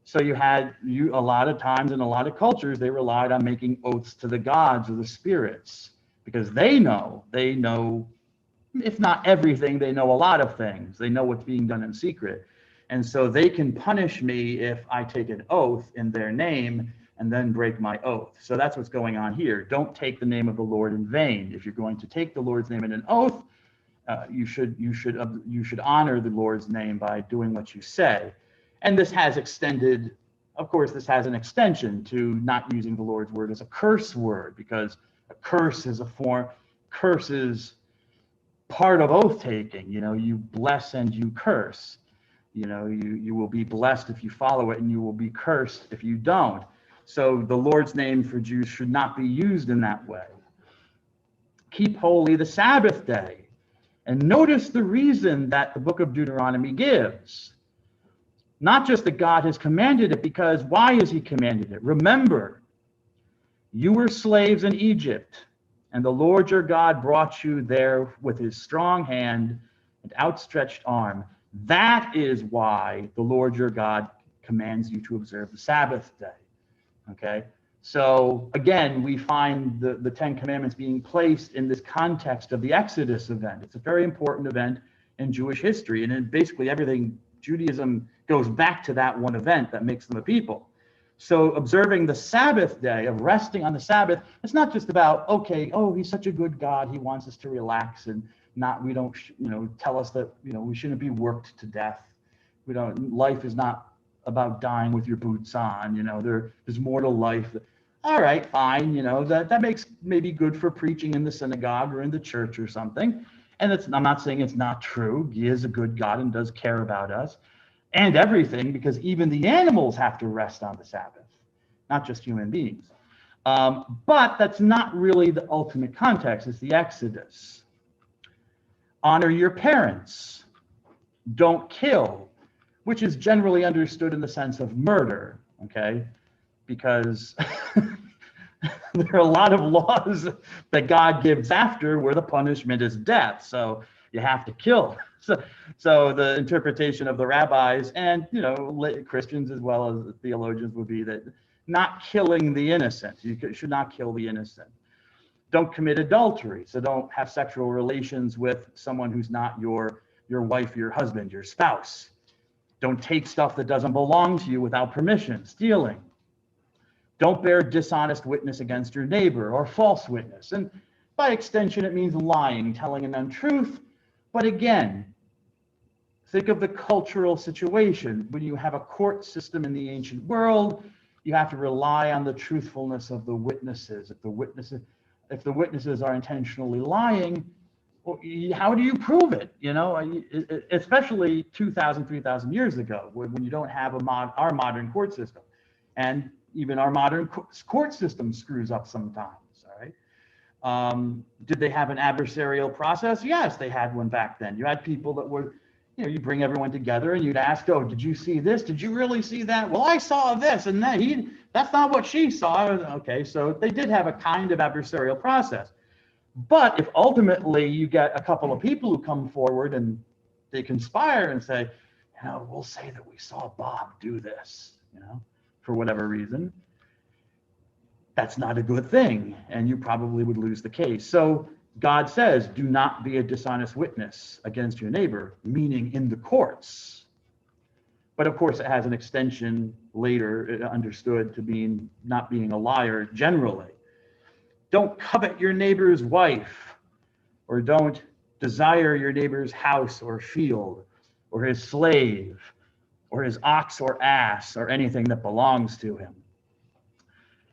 So a lot of times in a lot of cultures, they relied on making oaths to the gods or the spirits, because they know, if not everything, they know a lot of things. They know what's being done in secret. And so they can punish me if I take an oath in their name and then break my oath. So that's what's going on here. Don't take the name of the Lord in vain. If you're going to take the Lord's name in an oath, you should honor the Lord's name by doing what you say. And this has extended, of course, this has an extension to not using the Lord's word as a curse word, because a curse is part of oath taking. You know, you bless and you curse. You know, you will be blessed if you follow it, and you will be cursed if you don't. So the Lord's name for Jews should not be used in that way. Keep holy the Sabbath day. And notice the reason that the book of Deuteronomy gives. Not just that God has commanded it, because why has he commanded it? Remember, you were slaves in Egypt, and the Lord your God brought you there with his strong hand and outstretched arm. That is why the Lord your God commands you to observe the Sabbath day. Okay? So again, we find the Ten Commandments being placed in this context of the Exodus event. It's a very important event in Jewish history, and in basically everything Judaism goes back to that one event that makes them a people. So observing the Sabbath day, of resting on the Sabbath, it's not just about, okay, oh, he's such a good God, he wants us to relax and tell us that, we shouldn't be worked to death. Life is not about dying with your boots on, there's more to life. All right, fine, that makes maybe good for preaching in the synagogue or in the church or something. And I'm not saying it's not true. He is a good God and does care about us and everything, because even the animals have to rest on the Sabbath, not just human beings. But that's not really the ultimate context. It's the Exodus. Honor your parents. Don't kill, which is generally understood in the sense of murder, okay? Because there are a lot of laws that God gives after where the punishment is death. So you have to kill. So the interpretation of the rabbis and, Christians as well as theologians would be that not killing the innocent. You should not kill the innocent. Don't commit adultery. So don't have sexual relations with someone who's not your wife, your husband, your spouse. Don't take stuff that doesn't belong to you without permission, stealing. Don't bear dishonest witness against your neighbor or false witness. And by extension, it means lying, telling an untruth. But again, think of the cultural situation. When you have a court system in the ancient world, you have to rely on the truthfulness of the witnesses. If the witnesses are intentionally lying, well, how do you prove it? Especially 2,000, 3,000 years ago, when you don't have our modern court system. And even our modern court system screws up sometimes, all right? Did they have an adversarial process? Yes, they had one back then. You had people that were, you bring everyone together and you'd ask, oh, did you see this? Did you really see that? Well, I saw this and that's not what she saw. Okay, so they did have a kind of adversarial process. But if ultimately you get a couple of people who come forward and they conspire and say, we'll say that we saw Bob do this, for whatever reason, that's not a good thing, and you probably would lose the case. So God says, do not be a dishonest witness against your neighbor, meaning in the courts. But of course, it has an extension later understood to not being a liar generally. Don't covet your neighbor's wife, or don't desire your neighbor's house or field, or his slave, or his ox or ass, or anything that belongs to him.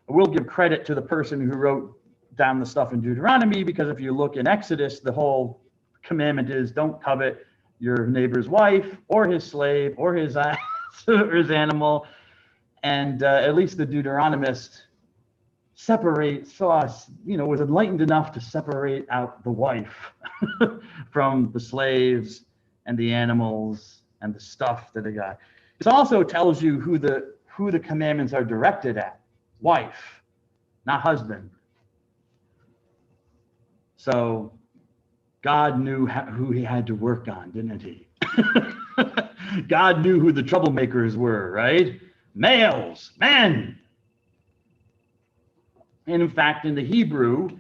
I will give credit to the person who wrote down the stuff in Deuteronomy, because if you look in Exodus, the whole commandment is don't covet your neighbor's wife, or his slave, or his ass, or his animal. And at least the Deuteronomist was enlightened enough to separate out the wife from the slaves and the animals and the stuff that they got. It also tells you who the commandments are directed at. Wife, not husband. So God knew who he had to work on, didn't he? God knew who the troublemakers were, right? Males, men. And in fact, in the Hebrew,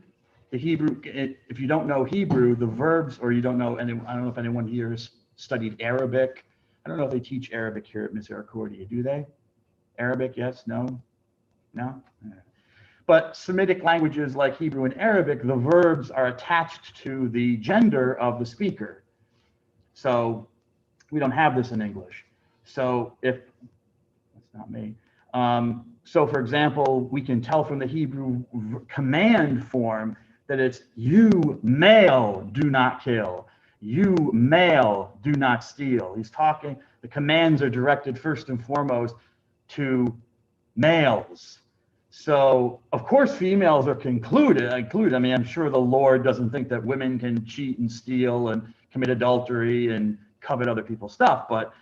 if you don't know Hebrew, the verbs, or you don't know, I don't know if anyone here has studied Arabic. I don't know if they teach Arabic here at Misericordia, do they? Arabic, yes, no? No? But Semitic languages like Hebrew and Arabic, the verbs are attached to the gender of the speaker. So we don't have this in English. So that's not me. So for example, we can tell from the Hebrew command form that it's you male do not kill. You male do not steal. He's talking, the commands are directed first and foremost to males. So of course females are included. I mean, I'm sure the Lord doesn't think that women can cheat and steal and commit adultery and covet other people's stuff, but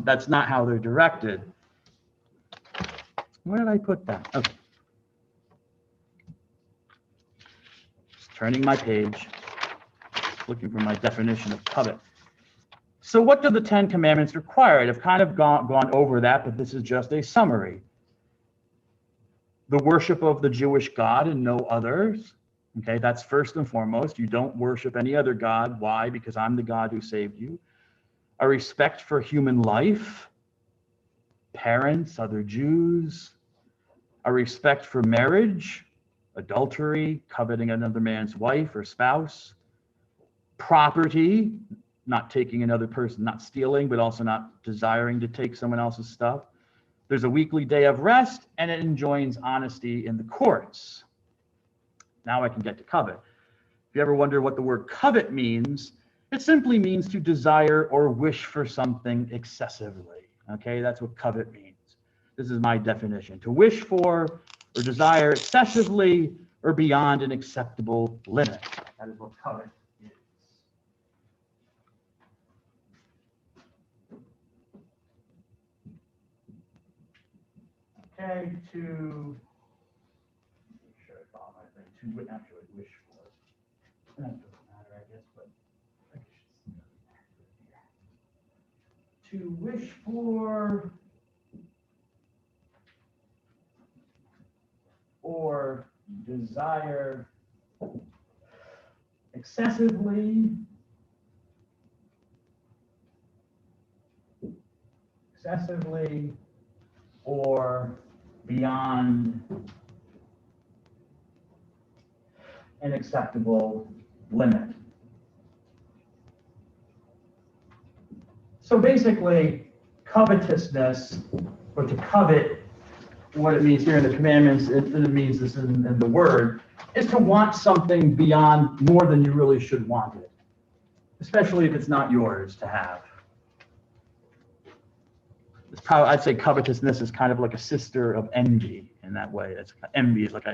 that's not how they're directed. Where did I put that? Okay. Just turning my page, looking for my definition of covet. So what do the 10 Commandments require? I've kind of gone over that, but this is just a summary. The worship of the Jewish God and no others. Okay, that's first and foremost. You don't worship any other God. Why? Because I'm the God who saved you. A respect for human life, parents, other Jews. A respect for marriage, adultery, coveting another man's wife or spouse. Property, not taking another person, not stealing, but also not desiring to take someone else's stuff. There's a weekly day of rest, and it enjoins honesty in the courts. Now I can get to covet. If you ever wonder what the word covet means, it simply means to desire or wish for something excessively. Okay, that's what covet means. This is my definition. To wish for or desire excessively or beyond an acceptable limit. That is what covet is. Okay, to make sure I follow my thing. To actually wish for. That doesn't matter, I guess, but I think it should here. To wish for or desire excessively or beyond an acceptable limit. So basically, covetousness, or to covet, what it means here in the commandments, it means this in the word, is to want something beyond more than you really should want it, especially if it's not yours to have. It's probably, I'd say covetousness is kind of like a sister of envy in that way. It's envy is like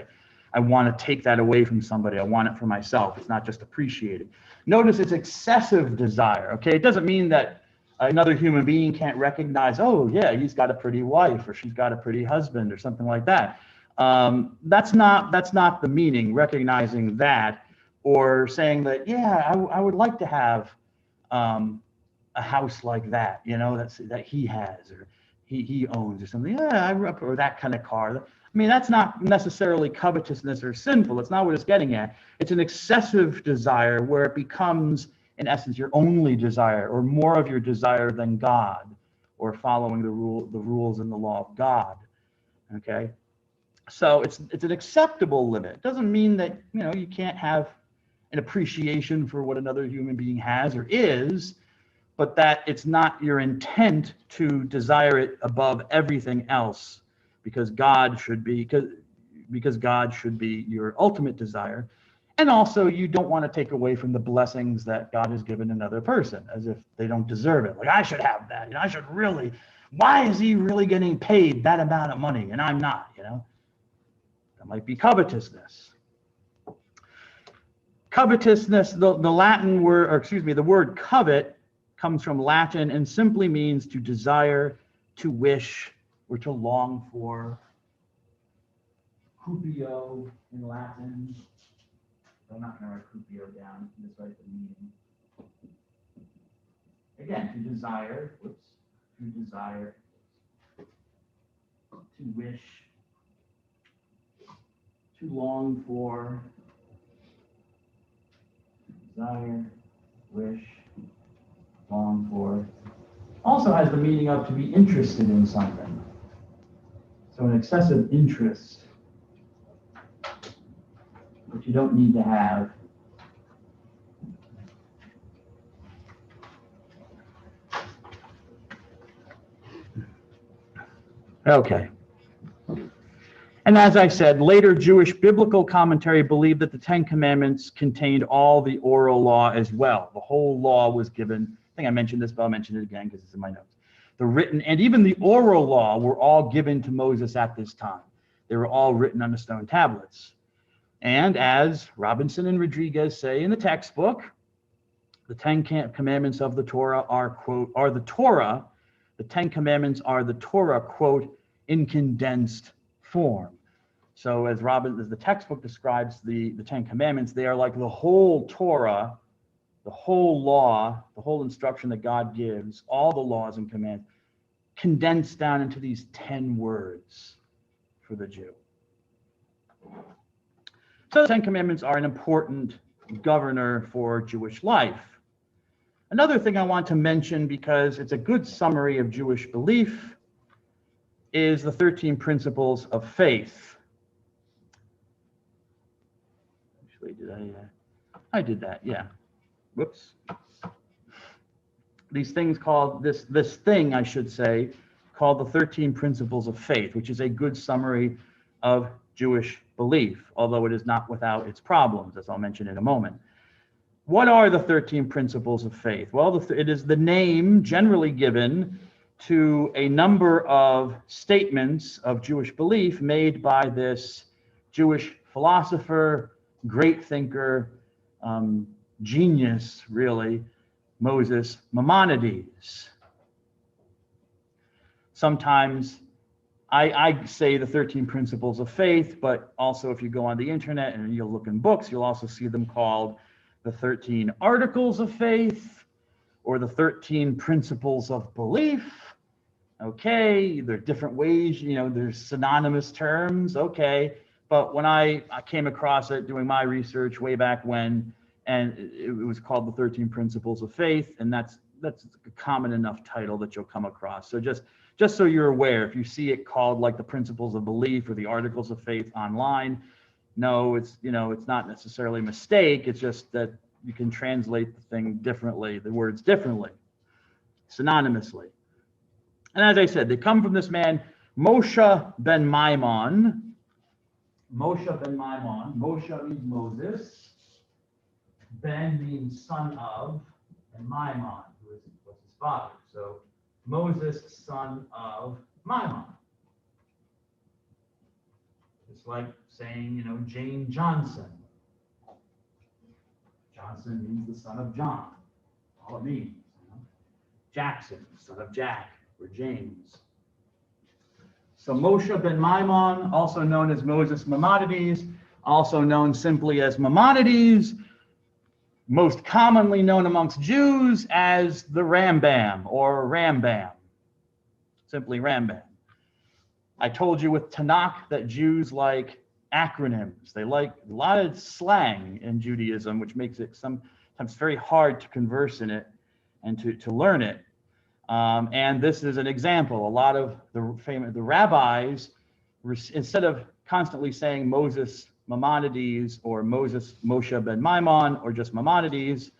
I want to take that away from somebody. I want it for myself. It's not just appreciated. Notice it's excessive desire. Okay, it doesn't mean that another human being can't recognize, oh yeah, he's got a pretty wife or she's got a pretty husband or something like that. That's not the meaning, recognizing that, or saying that, yeah, I would like to have a house like that, you know, that he has or he owns or something. Yeah, or that kind of car. I mean, that's not necessarily covetousness or sinful. It's not what it's getting at. It's an excessive desire where it becomes, in essence, your only desire, or more of your desire than God, or following the rules and the law of God. Okay, so it's an acceptable limit. It doesn't mean that, you know, you can't have an appreciation for what another human being has or is, but that it's not your intent to desire it above everything else, because God should be your ultimate desire. And also, you don't want to take away from the blessings that God has given another person, as if they don't deserve it. Like, I should have that, and I should really, why is he really getting paid that amount of money and I'm not, you know? That might be covetousness. Covetousness, the Latin word, or excuse me, the word covet comes from Latin and simply means to desire, to wish, or to long for. cupio in Latin. I'm not going to write cupio down, just write the meaning. Again, to desire, to desire, to wish, to long for, desire, wish, long for. Also has the meaning of to be interested in something. So an excessive interest that you don't need to have. Okay. And as I said, later Jewish biblical commentary believed that the Ten Commandments contained all the oral law as well. The whole law was given. I think I mentioned this, but I'll mention it again because it's in my notes. The written and even the oral law were all given to Moses at this time. They were all written on the stone tablets. And as Robinson and Rodriguez say in the textbook, the Ten Commandments of the Torah are, quote, are the Torah. The Ten Commandments are the Torah, quote, in condensed form. So as the textbook describes the Ten Commandments, they are like the whole Torah, the whole law, the whole instruction that God gives, all the laws and commands, condensed down into these 10 words for the Jew. So the Ten Commandments are an important governor for Jewish life. Another thing I want to mention, because it's a good summary of Jewish belief, is the 13 principles of faith. Actually, did I did that, yeah. Whoops. These things called, this thing, I should say, called the 13 principles of faith, which is a good summary of Jewish belief, although it is not without its problems, as I'll mention in a moment. What are the 13 principles of faith? Well, it is the name generally given to a number of statements of Jewish belief made by this Jewish philosopher, great thinker, genius, really, Moses Maimonides. Sometimes I say the 13 principles of faith, but also if you go on the internet and you'll look in books, you'll also see them called the 13 articles of faith or the 13 principles of belief. Okay, there are different ways, there's synonymous terms, okay. But when I came across it doing my research way back when, and it was called the 13 principles of faith, and that's a common enough title that you'll come across. So just so you're aware, if you see it called like the principles of belief or the articles of faith online, no, it's not necessarily a mistake. It's just that you can translate the thing differently, the words differently, synonymously. And as I said, they come from this man, Moshe ben Maimon. Moshe ben Maimon. Moshe means Moses. Ben means son of, and Maimon, who was his father. So Moses, son of Maimon. It's like saying, Jane Johnson. Johnson means the son of John. All it means. Jackson, son of Jack, or James. So Moshe ben Maimon, also known as Moses Maimonides, also known simply as Maimonides, most commonly known amongst Jews as the Rambam or Rambam, simply Rambam. I told you with Tanakh that Jews like acronyms. They like a lot of slang in Judaism, which makes it sometimes very hard to converse in it and to learn it. And this is an example. A lot of the rabbis, instead of constantly saying Moses Maimonides or Moshe ben Maimon or just Maimonides,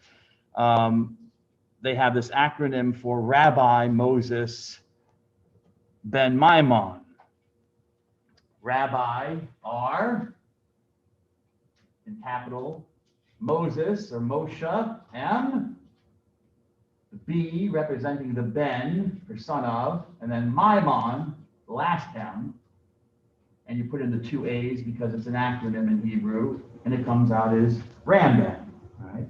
they have this acronym for Rabbi Moses ben Maimon. Rabbi R, in capital, Moses or Moshe, M, B representing the Ben, or son of, and then Maimon, the last M, and you put in the two A's because it's an acronym in Hebrew, and it comes out as Rambam. Right?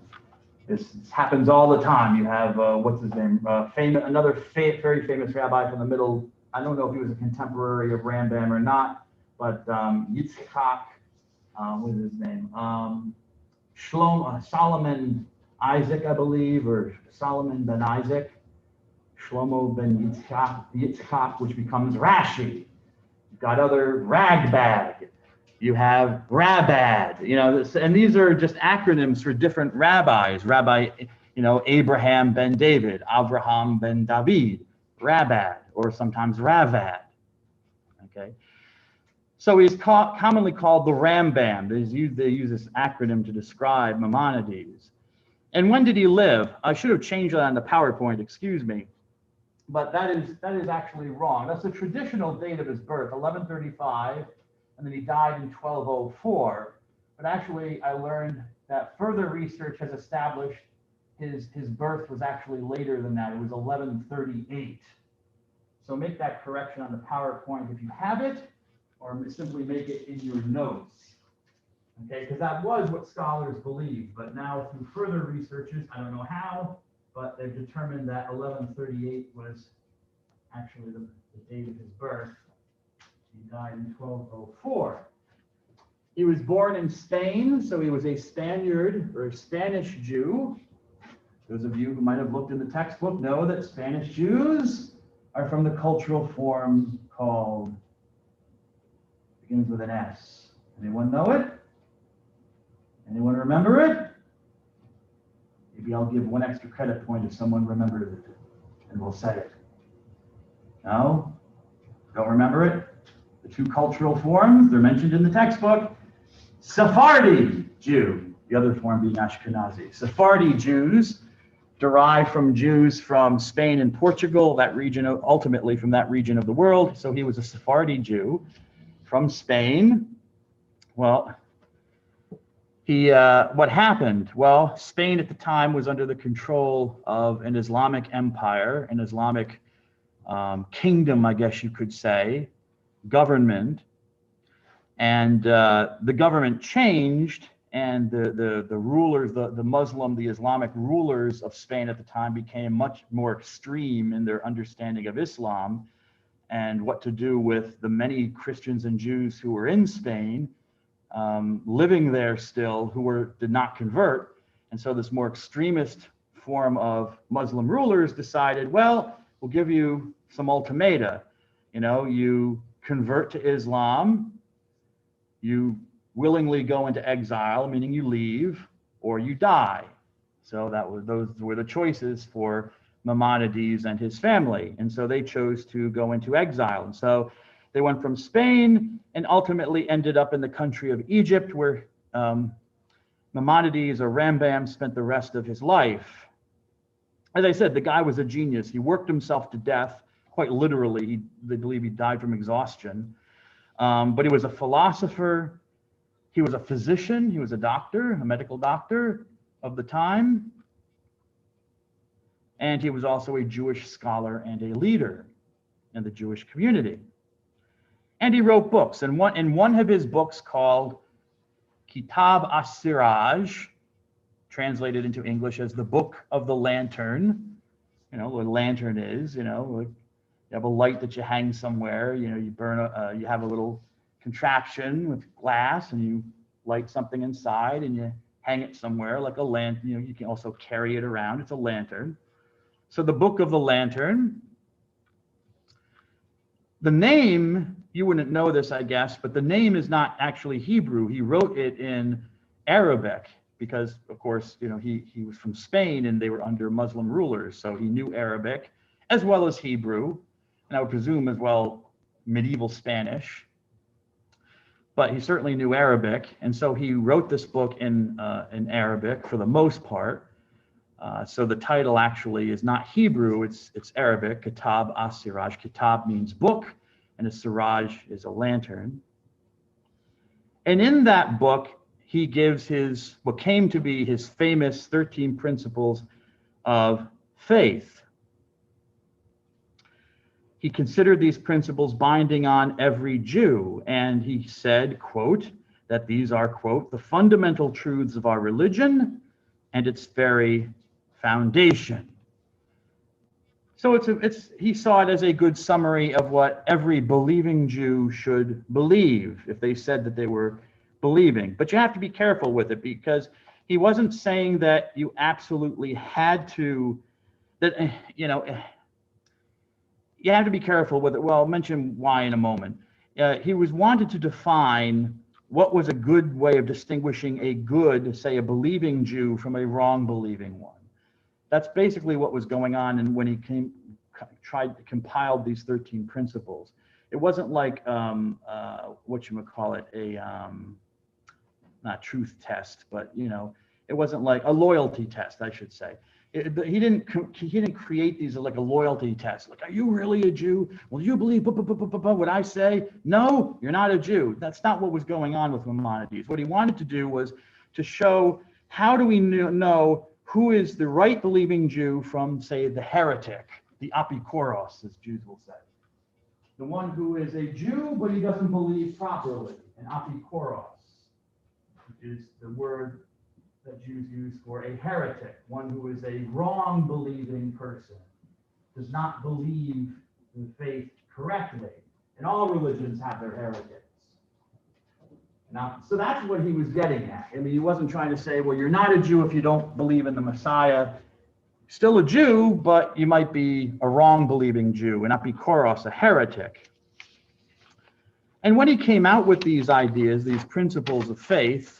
This happens all the time. You have, what's his name, very famous rabbi from the middle. I don't know if he was a contemporary of Rambam or not, but Yitzchak, what is his name? Solomon Isaac, I believe, or Solomon ben Isaac, Shlomo ben Yitzchak, which becomes Rashi. You've got other Ragbag. You have Rabad, and these are just acronyms for different rabbis. Rabbi, Abraham ben David, Avraham ben David, Rabad, or sometimes Ravad. Okay. So he's commonly called the Rambam. They use this acronym to describe Maimonides. And when did he live? I should have changed that on the PowerPoint, excuse me. But that is actually wrong. That's the traditional date of his birth, 1135, and then he died in 1204. But actually, I learned that further research has established his birth was actually later than that. It was 1138. So make that correction on the PowerPoint if you have it, or simply make it in your notes. Okay, because that was what scholars believed. But now through further researches, I don't know how, but they've determined that 1138 was actually the date of his birth. He died in 1204. He was born in Spain, so he was a Spaniard or a Spanish Jew. Those of you who might have looked in the textbook know that Spanish Jews are from the cultural form called, begins with an S. Anyone know it? Anyone remember it? Maybe I'll give one extra credit point if someone remembers it, and we'll say it. No? Don't remember it? The two cultural forms, they're mentioned in the textbook. Sephardi Jew, the other form being Ashkenazi. Sephardi Jews derived from Jews from Spain and Portugal, that region, ultimately from that region of the world. So he was a Sephardi Jew from Spain. Well, what happened? Well, Spain at the time was under the control of an Islamic empire, an Islamic kingdom, I guess you could say, government. And the government changed, and the rulers, the Islamic rulers of Spain at the time became much more extreme in their understanding of Islam and what to do with the many Christians and Jews who were in Spain, living there still, who did not convert. And so this more extremist form of Muslim rulers decided, well, we'll give you some ultimata. You convert to Islam, you willingly go into exile, meaning you leave, or you die. So those were the choices for Maimonides and his family. And so they chose to go into exile. And so they went from Spain and ultimately ended up in the country of Egypt, where Maimonides or Rambam spent the rest of his life. As I said, the guy was a genius. He worked himself to death, quite literally. They believe he died from exhaustion. But he was a philosopher. He was a physician. He was a doctor, a medical doctor of the time. And he was also a Jewish scholar and a leader in the Jewish community. And he wrote books. And in one of his books called Kitab As-Siraj, translated into English as the Book of the Lantern. What a lantern is, you have a light that you hang somewhere, you burn you have a little contraption with glass and you light something inside and you hang it somewhere like a lantern. You can also carry it around. It's a lantern. So the Book of the Lantern. The name, you wouldn't know this, I guess, but the name is not actually Hebrew. He wrote it in Arabic because, of course, he was from Spain and they were under Muslim rulers. So he knew Arabic as well as Hebrew, and I would presume as well medieval Spanish. But he certainly knew Arabic, and so he wrote this book in Arabic for the most part. So the title actually is not Hebrew, it's Arabic, Kitab As-Siraj. Kitab means book, and a siraj is a lantern. And in that book, he gives what came to be his famous 13 principles of faith. He considered these principles binding on every Jew, and he said, quote, that these are, quote, the fundamental truths of our religion and its very foundation. So he saw it as a good summary of what every believing Jew should believe if they said that they were believing. But you have to be careful with it, because he wasn't saying that you absolutely had to, that, you have to be careful with it. Well, I'll mention why in a moment. He wanted to define what was a good way of distinguishing a good, say, a believing Jew from a wrong believing one. That's basically what was going on, and when he tried to compile these 13 principles. It wasn't like not truth test, but it wasn't like a loyalty test, I should say. He didn't create these like a loyalty test. Like, are you really a Jew? Will you believe what I say? No, you're not a Jew. That's not what was going on with Maimonides. What he wanted to do was to show, how do we know who is the right believing Jew from, say, the heretic, the apikoros, as Jews will say. The one who is a Jew, but he doesn't believe properly, an apikoros, which is the word that Jews use for a heretic, one who is a wrong believing person, does not believe the faith correctly. And all religions have their heretics. Now, so that's what he was getting at. I mean, he wasn't trying to say, well, you're not a Jew if you don't believe in the Messiah. Still a Jew, but you might be a wrong believing Jew, an apikoros, a heretic. And when he came out with these ideas, these principles of faith,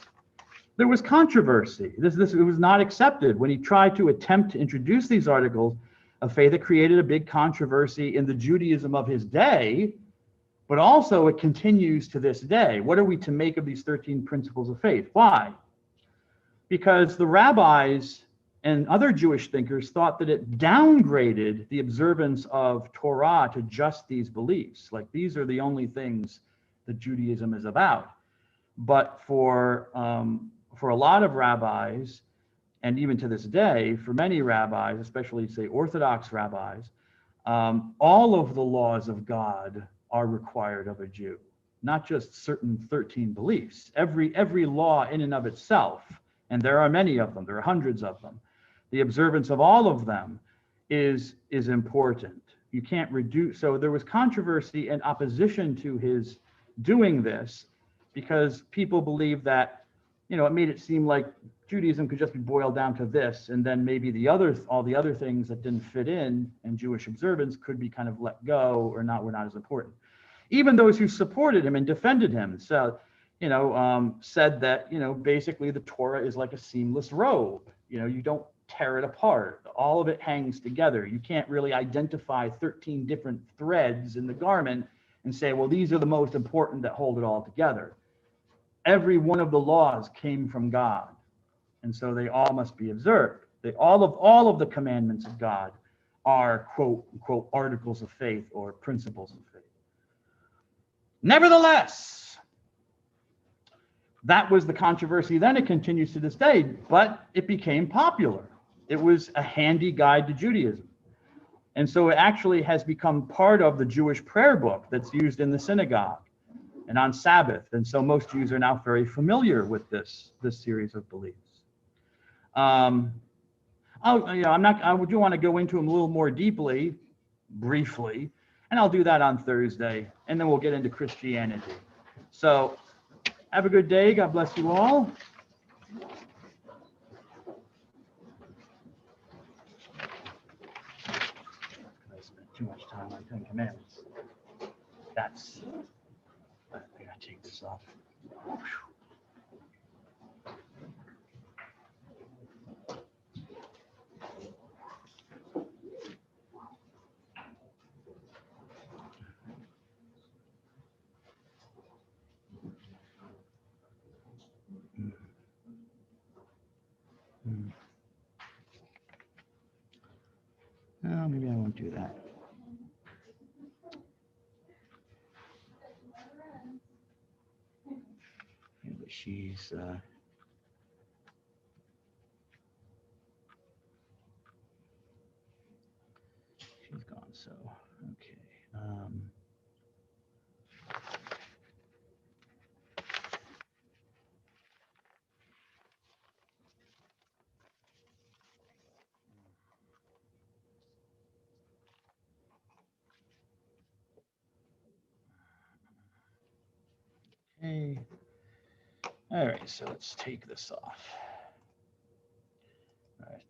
there was controversy. It was not accepted. When he tried to attempt to introduce these articles of faith, it created a big controversy in the Judaism of his day, but also it continues to this day. What are we to make of these 13 principles of faith? Why? Because the rabbis and other Jewish thinkers thought that it downgraded the observance of Torah to just these beliefs. Like, these are the only things that Judaism is about. But for a lot of rabbis, and even to this day, for many rabbis, especially, say, Orthodox rabbis, all of the laws of God are required of a Jew, not just certain 13 beliefs. Every law in and of itself, and there are many of them, there are hundreds of them, the observance of all of them is important. You can't reduce. So there was controversy and opposition to his doing this, because people believe that, it made it seem like Judaism could just be boiled down to this, and then maybe all the other things that didn't fit in Jewish observance could be kind of let go, or were not as important. Even those who supported him and defended him, so, said that, basically the Torah is like a seamless robe. You don't tear it apart. All of it hangs together. You can't really identify 13 different threads in the garment and say, well, these are the most important that hold it all together. Every one of the laws came from God, and so they all must be observed. All of the commandments of God are, quote unquote, articles of faith or principles of faith. Nevertheless, that was the controversy then. It continues to this day, but it became popular. It was a handy guide to Judaism. And so it actually has become part of the Jewish prayer book that's used in the synagogue and on Sabbath. And so most Jews are now very familiar with this series of beliefs. I do want to go into them a little more deeply, briefly, and I'll do that on Thursday, and then we'll get into Christianity. So have a good day. God bless you all. I spent too much time on 10 Commandments. I gotta take this off. No, maybe I won't do that. Yeah, but she's gone. So okay. All right, so let's take this off. All right,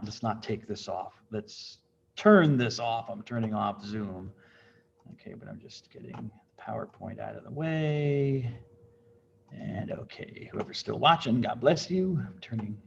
let's not take this off. Let's turn this off. I'm turning off Zoom. Okay, but I'm just getting PowerPoint out of the way. And okay, whoever's still watching, God bless you. I'm turning